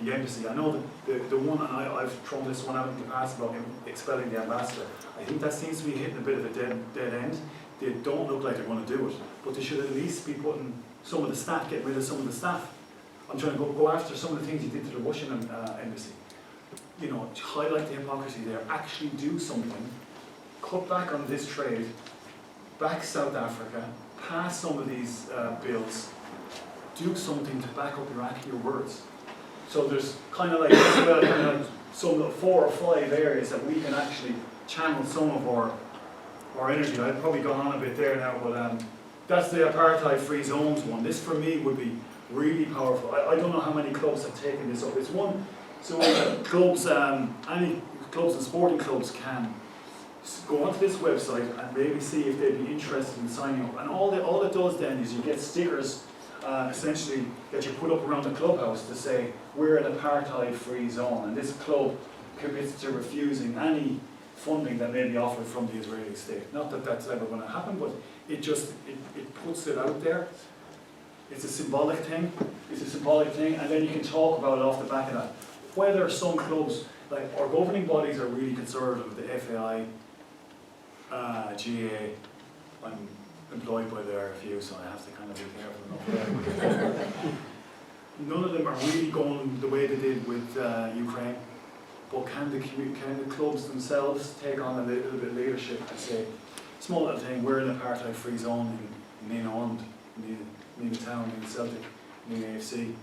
the embassy. I know the one, and I've thrown this one out in the past about expelling the ambassador. I think that seems to be hitting a bit of a dead end. They don't look like they're going to do it, but they should at least be putting some of the staff, getting rid of some of the staff. I'm trying to go after some of the things he did to the Russian embassy. Highlight the hypocrisy there. Actually do something. Cut back on this trade. Back South Africa. Pass some of these bills. Do something to back up your words. So there's kind of like some 4 or 5 areas that we can actually channel some of our energy. I've probably gone on a bit there now, but that's the apartheid-free zones one. This for me would be really powerful. I don't know how many clubs have taken this up. It's one, so clubs, any clubs and sporting clubs can go onto this website and maybe see if they'd be interested in signing up. And all it does then is you get stickers, essentially, that you put up around the clubhouse to say, we're an apartheid-free zone, and this club commits to refusing any funding that may be offered from the Israeli state. Not that that's ever going to happen, but it puts it out there. It's a symbolic thing. And then you can talk about it off the back of that. Whether some clubs, like our governing bodies, are really conservative, the FAI, GA, I'm employed by the RFU, so I have to kind of be careful. None of them are really going the way they did with Ukraine. But can the clubs themselves take on a little bit of leadership and say, small little thing, we're in an apartheid-free zone in Nenagh, Nenagh Town, Nenagh Celtic, Nenagh AFC,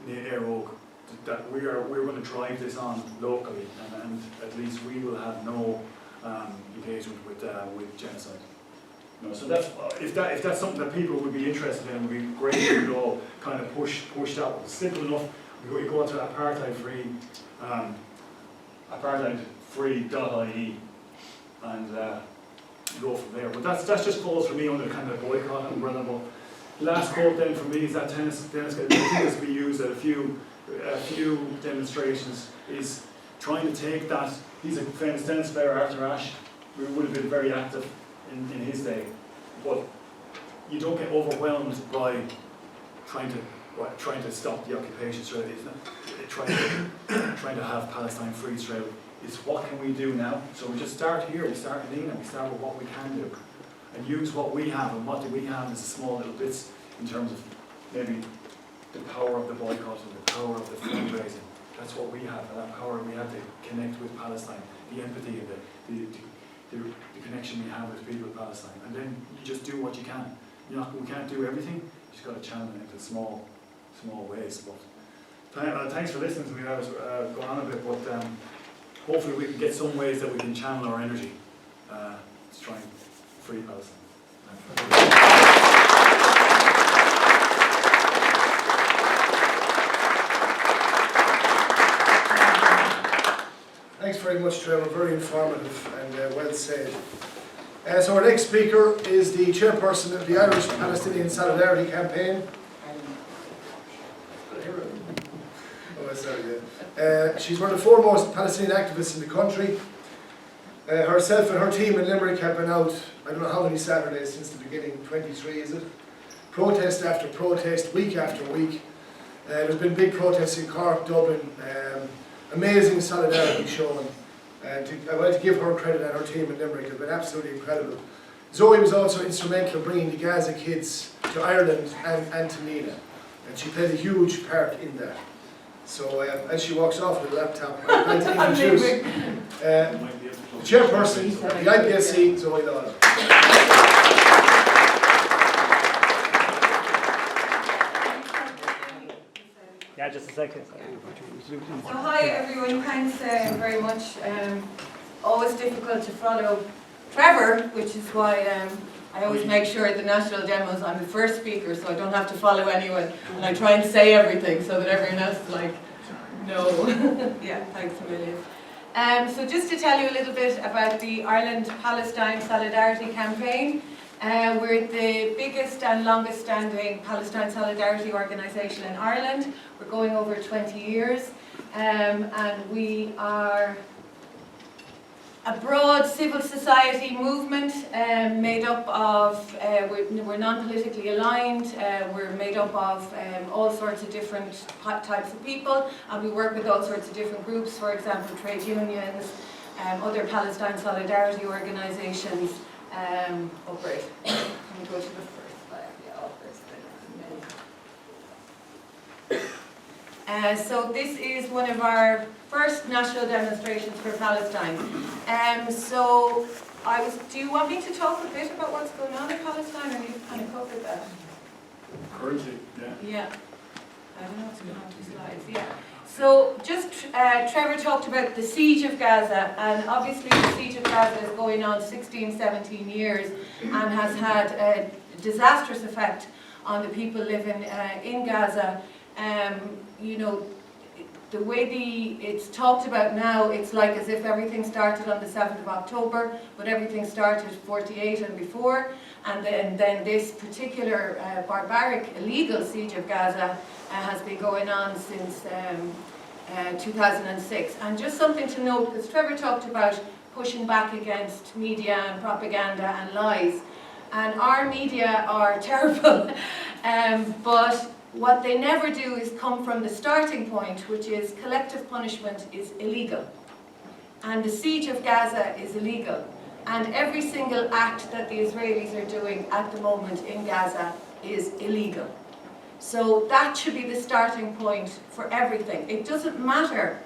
Nenagh Air Oak, that we're going to drive this on locally, and at least we will have no engagement with genocide. So that's if that's something that people would be interested in, it would be great if we could all kind of push that. It's simple enough. We go into apartheid-free.ie and go from there. But that's just falls for me under kind of boycott umbrella. But last quote then for me is that tennis continues to be used at a few demonstrations, is trying to take that. He's a famous tennis player, Arthur Ashe, who would have been very active in his day, but you don't get overwhelmed by trying to stop the occupation straight. It's not trying to have Palestine free straight. It's what can we do now? So we just start here. We start in Nenagh. We start with what we can do, and use what we have. And what do we have is a small little bits in terms of maybe the power of the boycott and the power of the fundraising. That's what we have, and that power we have to connect with Palestine, the empathy and the connection we have with people of Palestine. And then you just do what you can. We can't do everything, you just got to channel it into small ways. But thanks for listening to me. I was going on a bit, but hopefully we can get some ways that we can channel our energy to try and free Palestine. Thanks very much, Trevor. Very informative and well said. So our next speaker is the chairperson of the Irish Palestinian Solidarity Campaign. Oh, sorry, yeah. She's one of the foremost Palestinian activists in the country. Herself and her team in Limerick have been out, I don't know how many Saturdays since the beginning, 23 is it? Protest after protest, week after week. There's been big protests in Cork, Dublin, amazing solidarity shown. And I want to give her credit, and her team in Limerick have been absolutely incredible. Zoe was also instrumental in bringing the Gaza kids to Ireland and to Nenagh, and she played a huge part in that. So as she walks off with the laptop, I'd like to introduce the chairperson of the IPSC, Zoe Lawlor. Yeah, just a second. So hi everyone, thanks very much. Always difficult to follow Trevor, which is why I always make sure at the national demos I'm the first speaker, so I don't have to follow anyone, and I try and say everything so that everyone else is like, no. Yeah, thanks a million. So just to tell you a little bit about the Ireland-Palestine Solidarity Campaign. We're the biggest and longest standing Palestine Solidarity organisation in Ireland. We're going over 20 years, and we are a broad civil society movement made up of, we're non-politically aligned, we're made up of all sorts of different types of people, and we work with all sorts of different groups, for example trade unions, other Palestine solidarity organisations. Oh great, can we go to the first slide? Yeah, oh, first. So this is one of our first national demonstrations for Palestine. So do you want me to talk a bit about what's going on in Palestine, or you've kind of covered that? Currently, yeah. Yeah. I don't know what's going on with the slides, yeah. So just Trevor talked about the siege of Gaza, and obviously the siege of Gaza is going on 16, 17 years and has had a disastrous effect on the people living in Gaza. You know, the way it's talked about now, it's like as if everything started on the 7th of October, but everything started 48 and before, and then this particular barbaric, illegal siege of Gaza has been going on since 2006. And just something to note, because Trevor talked about pushing back against media and propaganda and lies, and our media are terrible, but what they never do is come from the starting point, which is collective punishment is illegal. And the siege of Gaza is illegal. And every single act that the Israelis are doing at the moment in Gaza is illegal. So that should be the starting point for everything. It doesn't matter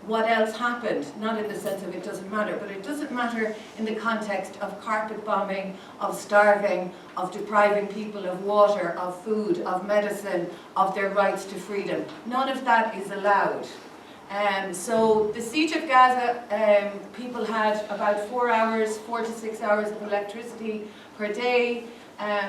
what else happened, not in the sense of it doesn't matter, but it doesn't matter in the context of carpet bombing, of starving, of depriving people of water, of food, of medicine, of their rights to freedom. None of that is allowed. So the siege of Gaza, people had about 4 to 6 hours of electricity per day.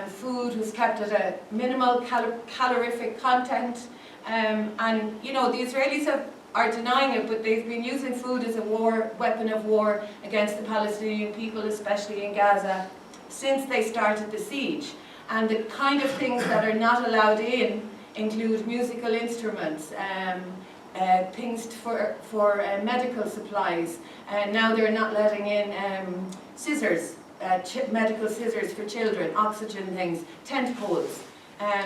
Food was kept at a minimal calorific content. And you know, the Israelis are denying it, but they've been using food as a weapon of war against the Palestinian people, especially in Gaza, since they started the siege. And the kind of things that are not allowed in include musical instruments, things for medical supplies. Now they're not letting in scissors, medical scissors for children, oxygen things, tent poles.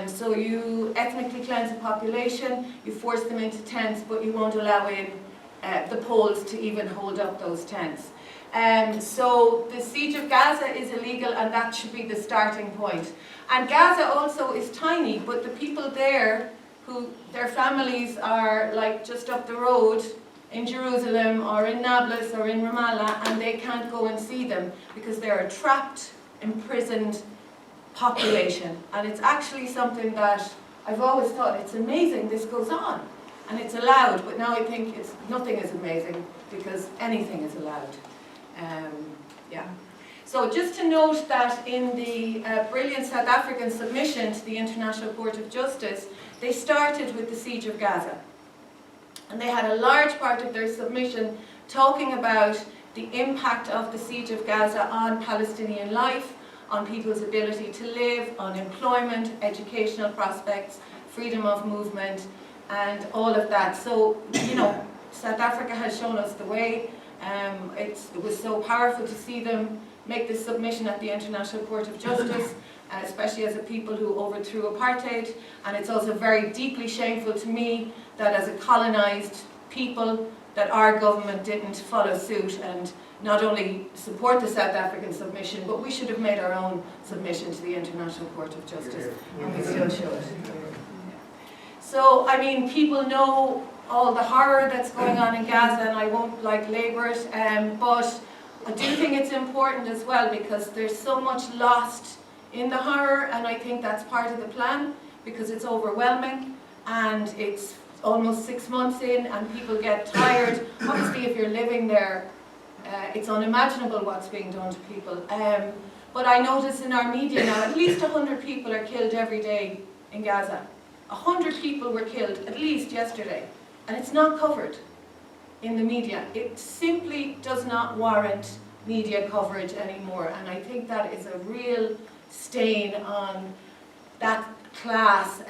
So you ethnically cleanse a population, you force them into tents, but you won't allow in the poles to even hold up those tents. So the siege of Gaza is illegal, and that should be the starting point. And Gaza also is tiny, but the people there who their families are like just up the road in Jerusalem or in Nablus or in Ramallah, and they can't go and see them because they're a trapped, imprisoned population. And it's actually something that I've always thought, it's amazing this goes on and it's allowed, but now I think nothing is amazing because anything is allowed. Yeah. So just to note that in the brilliant South African submission to the International Court of Justice, they started with the siege of Gaza. And they had a large part of their submission talking about the impact of the siege of Gaza on Palestinian life, on people's ability to live, on employment, educational prospects, freedom of movement, and all of that. So, you know, South Africa has shown us the way. It was so powerful to see them make this submission at the International Court of Justice, especially as a people who overthrew apartheid. And it's also very deeply shameful to me that as a colonised people, that our government didn't follow suit and not only support the South African submission, but we should have made our own submission to the International Court of Justice, and we still should. So, I mean, people know all the horror that's going on in Gaza, and I won't labour it, but I do think it's important as well because there's so much lost in the horror, and I think that's part of the plan because it's overwhelming and it's almost 6 months in and people get tired. Obviously, if you're living there, it's unimaginable what's being done to people. But I notice in our media now, at least 100 people are killed every day in Gaza. 100 people were killed, at least yesterday. And it's not covered in the media. It simply does not warrant media coverage anymore. And I think that is a real stain on that class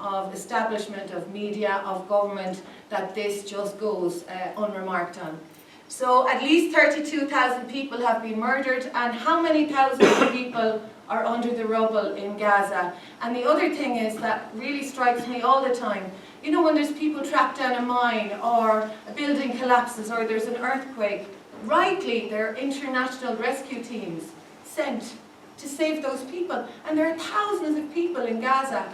of establishment of media, of government, that this just goes unremarked on. So at least 32,000 people have been murdered, and how many thousands of people are under the rubble in Gaza? And the other thing is that really strikes me all the time, you know, when there's people trapped down a mine or a building collapses or there's an earthquake, rightly there are international rescue teams sent to save those people. And there are thousands of people in Gaza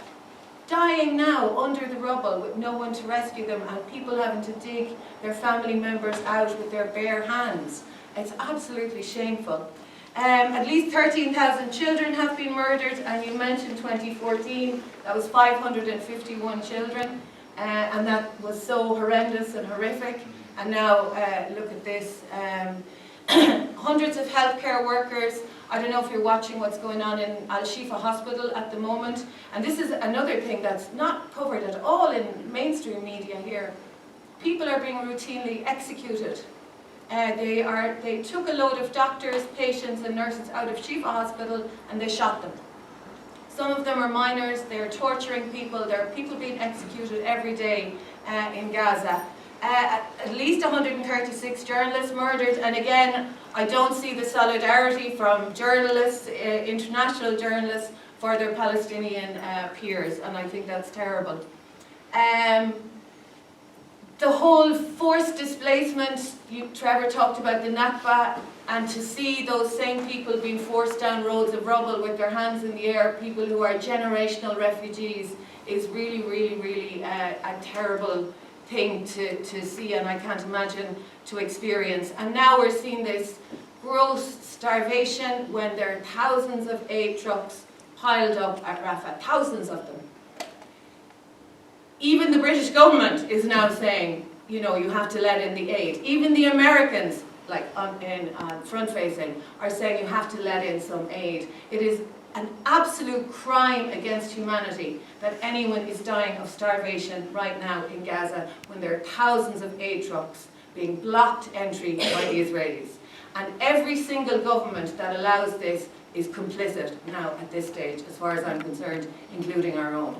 dying now under the rubble with no one to rescue them, and people having to dig their family members out with their bare hands. It's absolutely shameful. At least 13,000 children have been murdered, and you mentioned 2014, that was 551 children, and that was so horrendous and horrific. And now look at this. Hundreds of healthcare workers. I don't know if you're watching what's going on in Al-Shifa Hospital at the moment. And this is another thing that's not covered at all in mainstream media here. People are being routinely executed. They took a load of doctors, patients and nurses out of Shifa Hospital and they shot them. Some of them are minors, they're torturing people, there are people being executed every day in Gaza. At least 136 journalists murdered, and again, I don't see the solidarity from journalists, international journalists, for their Palestinian peers, and I think that's terrible. The whole forced displacement, Trevor talked about the Nakba, and to see those same people being forced down roads of rubble with their hands in the air, people who are generational refugees, is really, really, really a terrible thing to see, and I can't imagine to experience. And now we're seeing this gross starvation when there are thousands of aid trucks piled up at Rafah, thousands of them. Even the British government is now saying, you know, you have to let in the aid. Even the Americans, like front-facing, are saying you have to let in some aid. It is an absolute crime against humanity that anyone is dying of starvation right now in Gaza when there are thousands of aid trucks being blocked entry by the Israelis. And every single government that allows this is complicit now at this stage, as far as I'm concerned, including our own.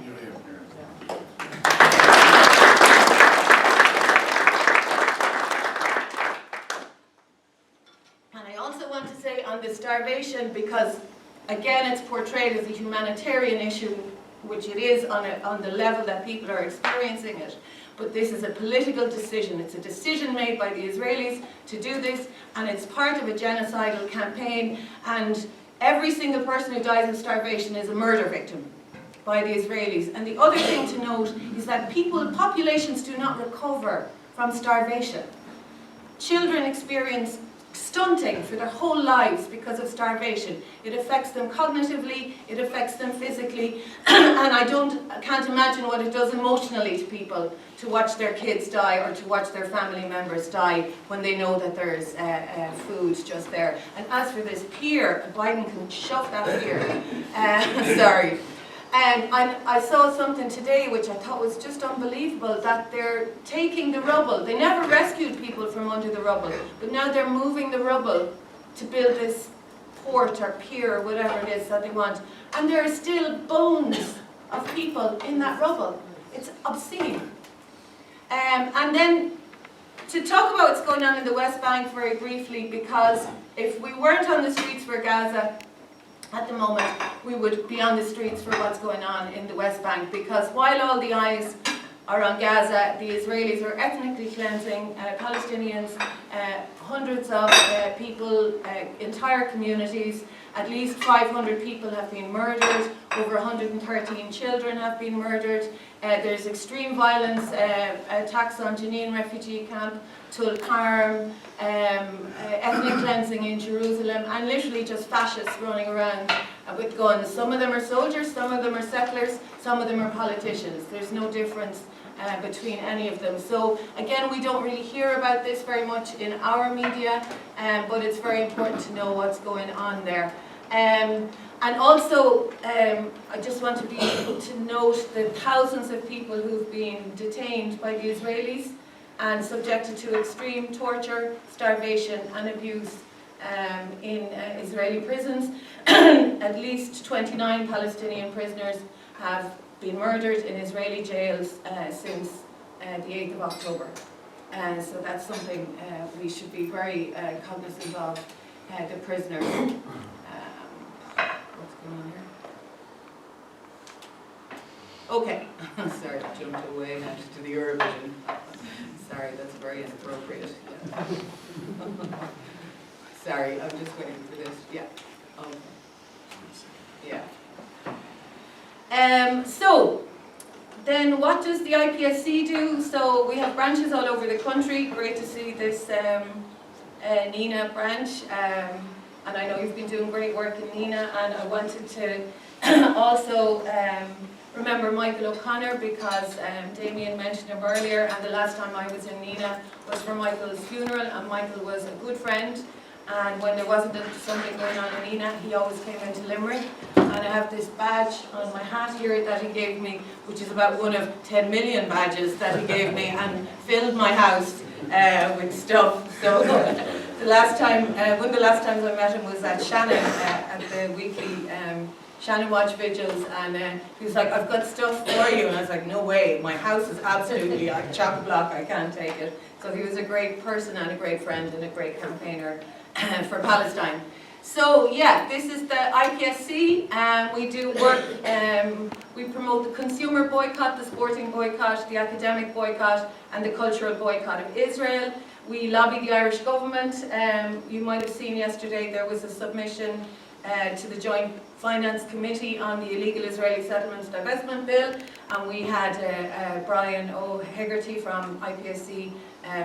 And I also want to say on the starvation, because again, it's portrayed as a humanitarian issue, which it is on the level that people are experiencing it. But this is a political decision. It's a decision made by the Israelis to do this, and it's part of a genocidal campaign. And every single person who dies of starvation is a murder victim. by the Israelis. And the other thing to note is that populations do not recover from starvation. Children experience stunting for their whole lives because of starvation. It affects them cognitively, it affects them physically, and I can't imagine what it does emotionally to people to watch their kids die or to watch their family members die when they know that there's food just there. And as for this pier, Biden can shove that pier. Sorry. And I saw something today which I thought was just unbelievable, that they're taking the rubble. They never rescued people from under the rubble, but now they're moving the rubble to build this port or pier or whatever it is that they want. And there are still bones of people in that rubble. It's obscene. And then to talk about what's going on in the West Bank very briefly, because if we weren't on the streets for Gaza, at the moment, we would be on the streets for what's going on in the West Bank, because while all the eyes are on Gaza, the Israelis are ethnically cleansing Palestinians, hundreds of people, entire communities. At least 500 people have been murdered, over 113 children have been murdered. There's extreme violence, attacks on Jenin refugee camp, Tulkarm, ethnic cleansing in Jerusalem, and literally just fascists running around with guns. Some of them are soldiers, some of them are settlers, some of them are politicians. There's no difference between any of them. So again, we don't really hear about this very much in our media, but it's very important to know what's going on there. And also, I just want to note the thousands of people who've been detained by the Israelis and subjected to extreme torture, starvation and abuse in Israeli prisons. At least 29 Palestinian prisoners have been murdered in Israeli jails since the 8th of October. So that's something we should be very cognizant of, the prisoners. What's going on here? Okay, sorry, I jumped away now to the Eurovision. Sorry, that's very inappropriate. Sorry, I'm just waiting for this. Yeah. Okay. Yeah. So, then what does the IPSC do? So we have branches all over the country. Great to see this Nenagh branch. And I know you've been doing great work in Nenagh, and I wanted to also remember Michael O'Connor, because Damien mentioned him earlier, and the last time I was in Nenagh was for Michael's funeral, and Michael was a good friend, and when there wasn't something going on in Nenagh, he always came into Limerick. And I have this badge on my hat here that he gave me, which is about one of 10 million badges that he gave me, and filled my house with stuff. So the last time, one of the last times I met him was at Shannon, at the weekly Shannon Watch vigils, and he was like, "I've got stuff for you," and I was like, "No way, my house is absolutely like chock-a-block, I can't take it." So he was a great person and a great friend and a great campaigner for Palestine. So yeah, this is the IPSC, and we do work, we promote the consumer boycott, the sporting boycott, the academic boycott, and the cultural boycott of Israel. We lobby the Irish government. You might have seen yesterday there was a submission to the Joint Finance Committee on the illegal Israeli settlements divestment bill, and we had Brian O'Hegarty from IPSC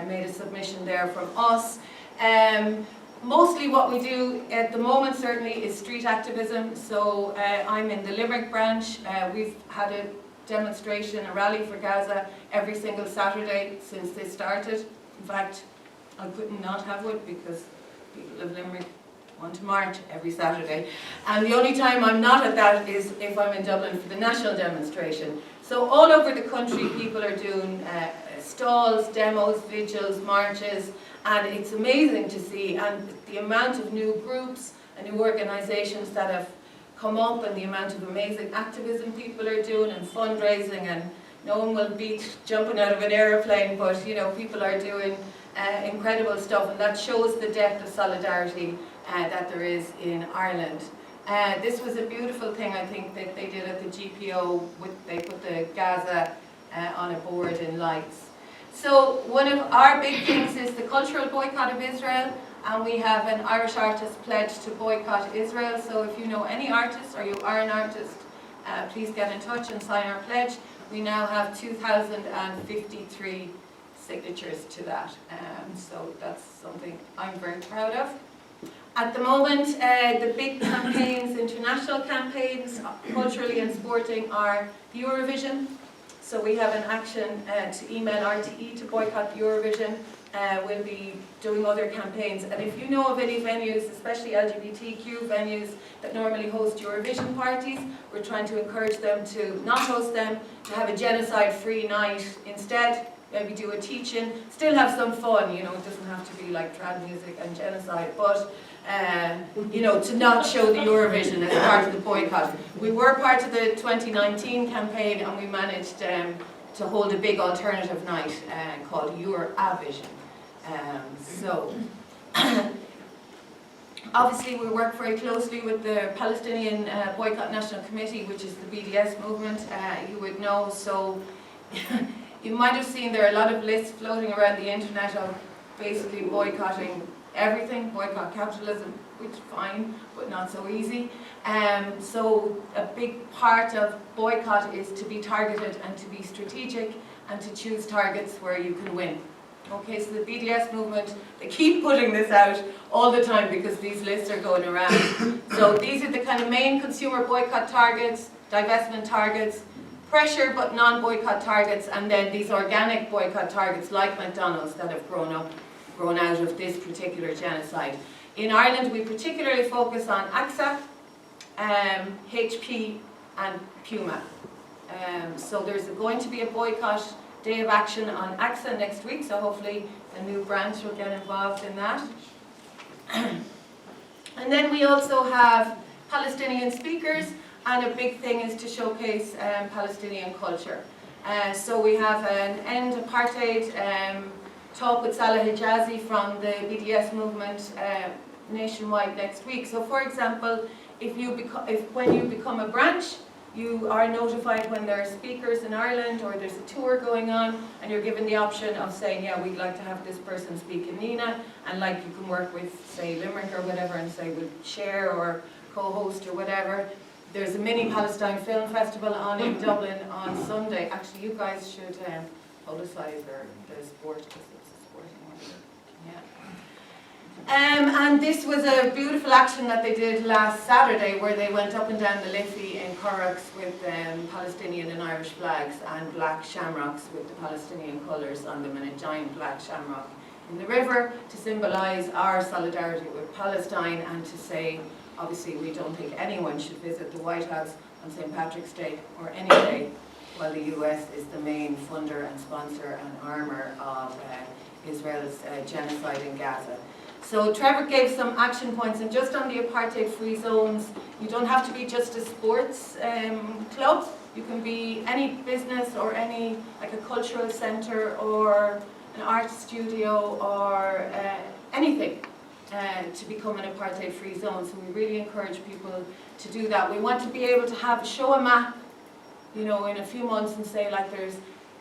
made a submission there from us. Mostly what we do at the moment certainly is street activism. So I'm in the Limerick branch. We've had a demonstration, a rally for Gaza every single Saturday since this started. In fact, I couldn't not have one because people of Limerick want to march every Saturday. And the only time I'm not at that is if I'm in Dublin for the national demonstration. So all over the country people are doing stalls, demos, vigils, marches, and it's amazing to see, and the amount of new groups and new organisations that have come up, and the amount of amazing activism people are doing and fundraising, and no one will beat jumping out of an aeroplane, but you know, people are doing incredible stuff, and that shows the depth of solidarity that there is in Ireland. This was a beautiful thing, I think, that they did at the GPO. They put the Gaza on a board in lights. So one of our big things is the cultural boycott of Israel, and we have an Irish artist pledged to boycott Israel. So if you know any artist, or you are an artist, please get in touch and sign our pledge. We now have 2,053 signatures to that, so that's something I'm very proud of. At the moment, the big campaigns, international campaigns, culturally and sporting, are Eurovision. So we have an action to email RTE to boycott Eurovision. We'll be doing other campaigns. And if you know of any venues, especially LGBTQ venues, that normally host Eurovision parties, we're trying to encourage them to not host them, to have a genocide-free night instead. Maybe do a teach-in, still have some fun, you know, it doesn't have to be like trad music and genocide, but you know, to not show the Eurovision as part of the boycott. We were part of the 2019 campaign, and we managed to hold a big alternative night called Euravision. So, obviously we work very closely with the Palestinian Boycott National Committee, which is the BDS movement, you would know. So you might have seen there are a lot of lists floating around the internet of basically boycotting everything, boycott capitalism, which is fine, but not so easy. So a big part of boycott is to be targeted and to be strategic and to choose targets where you can win. Okay, so the BDS movement, they keep putting this out all the time because these lists are going around. So these are the kind of main consumer boycott targets, divestment targets, pressure but non-boycott targets, and then these organic boycott targets like McDonald's that have grown out of this particular genocide. In Ireland, we particularly focus on AXA, HP and Puma. So there's going to be a boycott day of action on AXA next week, so hopefully a new branch will get involved in that. And then we also have Palestinian speakers, and a big thing is to showcase Palestinian culture. So we have an End Apartheid talk with Salah Hijazi from the BDS movement nationwide next week. So for example, when you become a branch, you are notified when there are speakers in Ireland or there's a tour going on, and you're given the option of saying, yeah, we'd like to have this person speak in Nenagh, and like you can work with, say, Limerick or whatever, and say we'll share or co-host or whatever. There's a mini Palestine Film Festival on in Dublin on Sunday. Actually, you guys should publicise the sport, because it's a sporting one. Yeah. And this was a beautiful action that they did last Saturday, where they went up and down the Liffey in Corrocks with Palestinian and Irish flags and black shamrocks with the Palestinian colours on them, and a giant black shamrock in the river to symbolise our solidarity with Palestine, and to say, obviously, we don't think anyone should visit the White House on St. Patrick's Day or any day while the US is the main funder and sponsor and armour of Israel's genocide in Gaza. So Trevor gave some action points, and just on the apartheid-free zones, you don't have to be just a sports club. You can be any business or any, like a cultural centre or an art studio or anything. To become an apartheid-free zone. So we really encourage people to do that. We want to be able to show a map, you know, in a few months and say, like, there's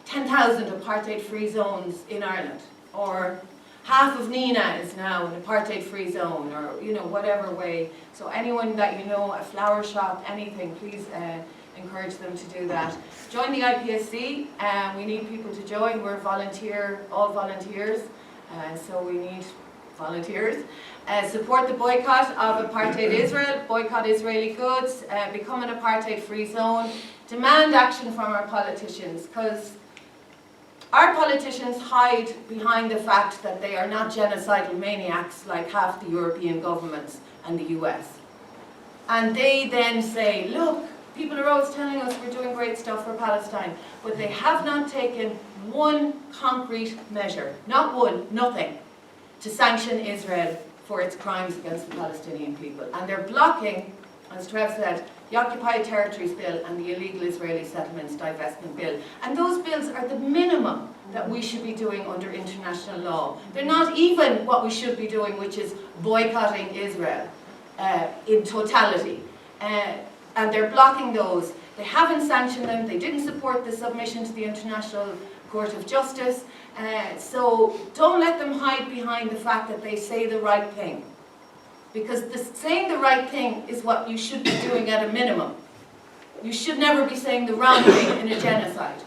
10,000 apartheid-free zones in Ireland, or half of Nenagh is now an apartheid-free zone, or, you know, whatever way. So anyone that you know, a flower shop, anything, please encourage them to do that. Join the IPSC. We need people to join. We're all volunteers, so we need volunteers. Support the boycott of apartheid Israel, boycott Israeli goods, become an apartheid-free zone, demand action from our politicians, because our politicians hide behind the fact that they are not genocidal maniacs like half the European governments and the US. And they then say, look, people are always telling us we're doing great stuff for Palestine, but they have not taken one concrete measure, not one, nothing, to sanction Israel for its crimes against the Palestinian people. And they're blocking, as Trev said, the Occupied Territories Bill and the Illegal Israeli Settlements Divestment Bill. And those bills are the minimum that we should be doing under international law. They're not even what we should be doing, which is boycotting Israel in totality. And they're blocking those. They haven't sanctioned them. They didn't support the submission to the International Court of Justice. So don't let them hide behind the fact that they say the right thing. Because saying the right thing is what you should be doing at a minimum. You should never be saying the wrong thing in a genocide.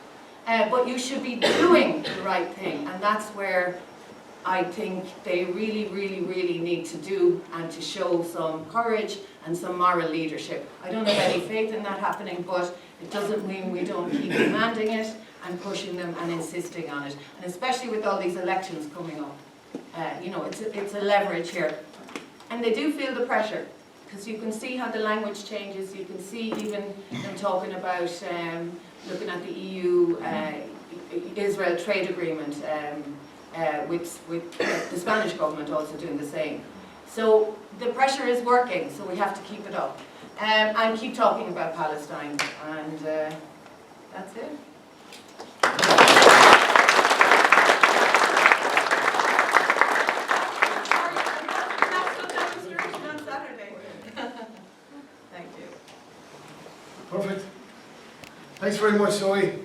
But you should be doing the right thing, and that's where I think they really, really, really need to do and to show some courage and some moral leadership. I don't have any faith in that happening, but it doesn't mean we don't keep demanding it and pushing them and insisting on it. And especially with all these elections coming up, you know, it's a leverage here. And they do feel the pressure, because you can see how the language changes. You can see even them talking about looking at the EU-Israel trade agreement, with the Spanish government also doing the same. So the pressure is working, so we have to keep it up. And keep talking about Palestine, and that's it. Thank you. Perfect. Thanks very much, Zoe.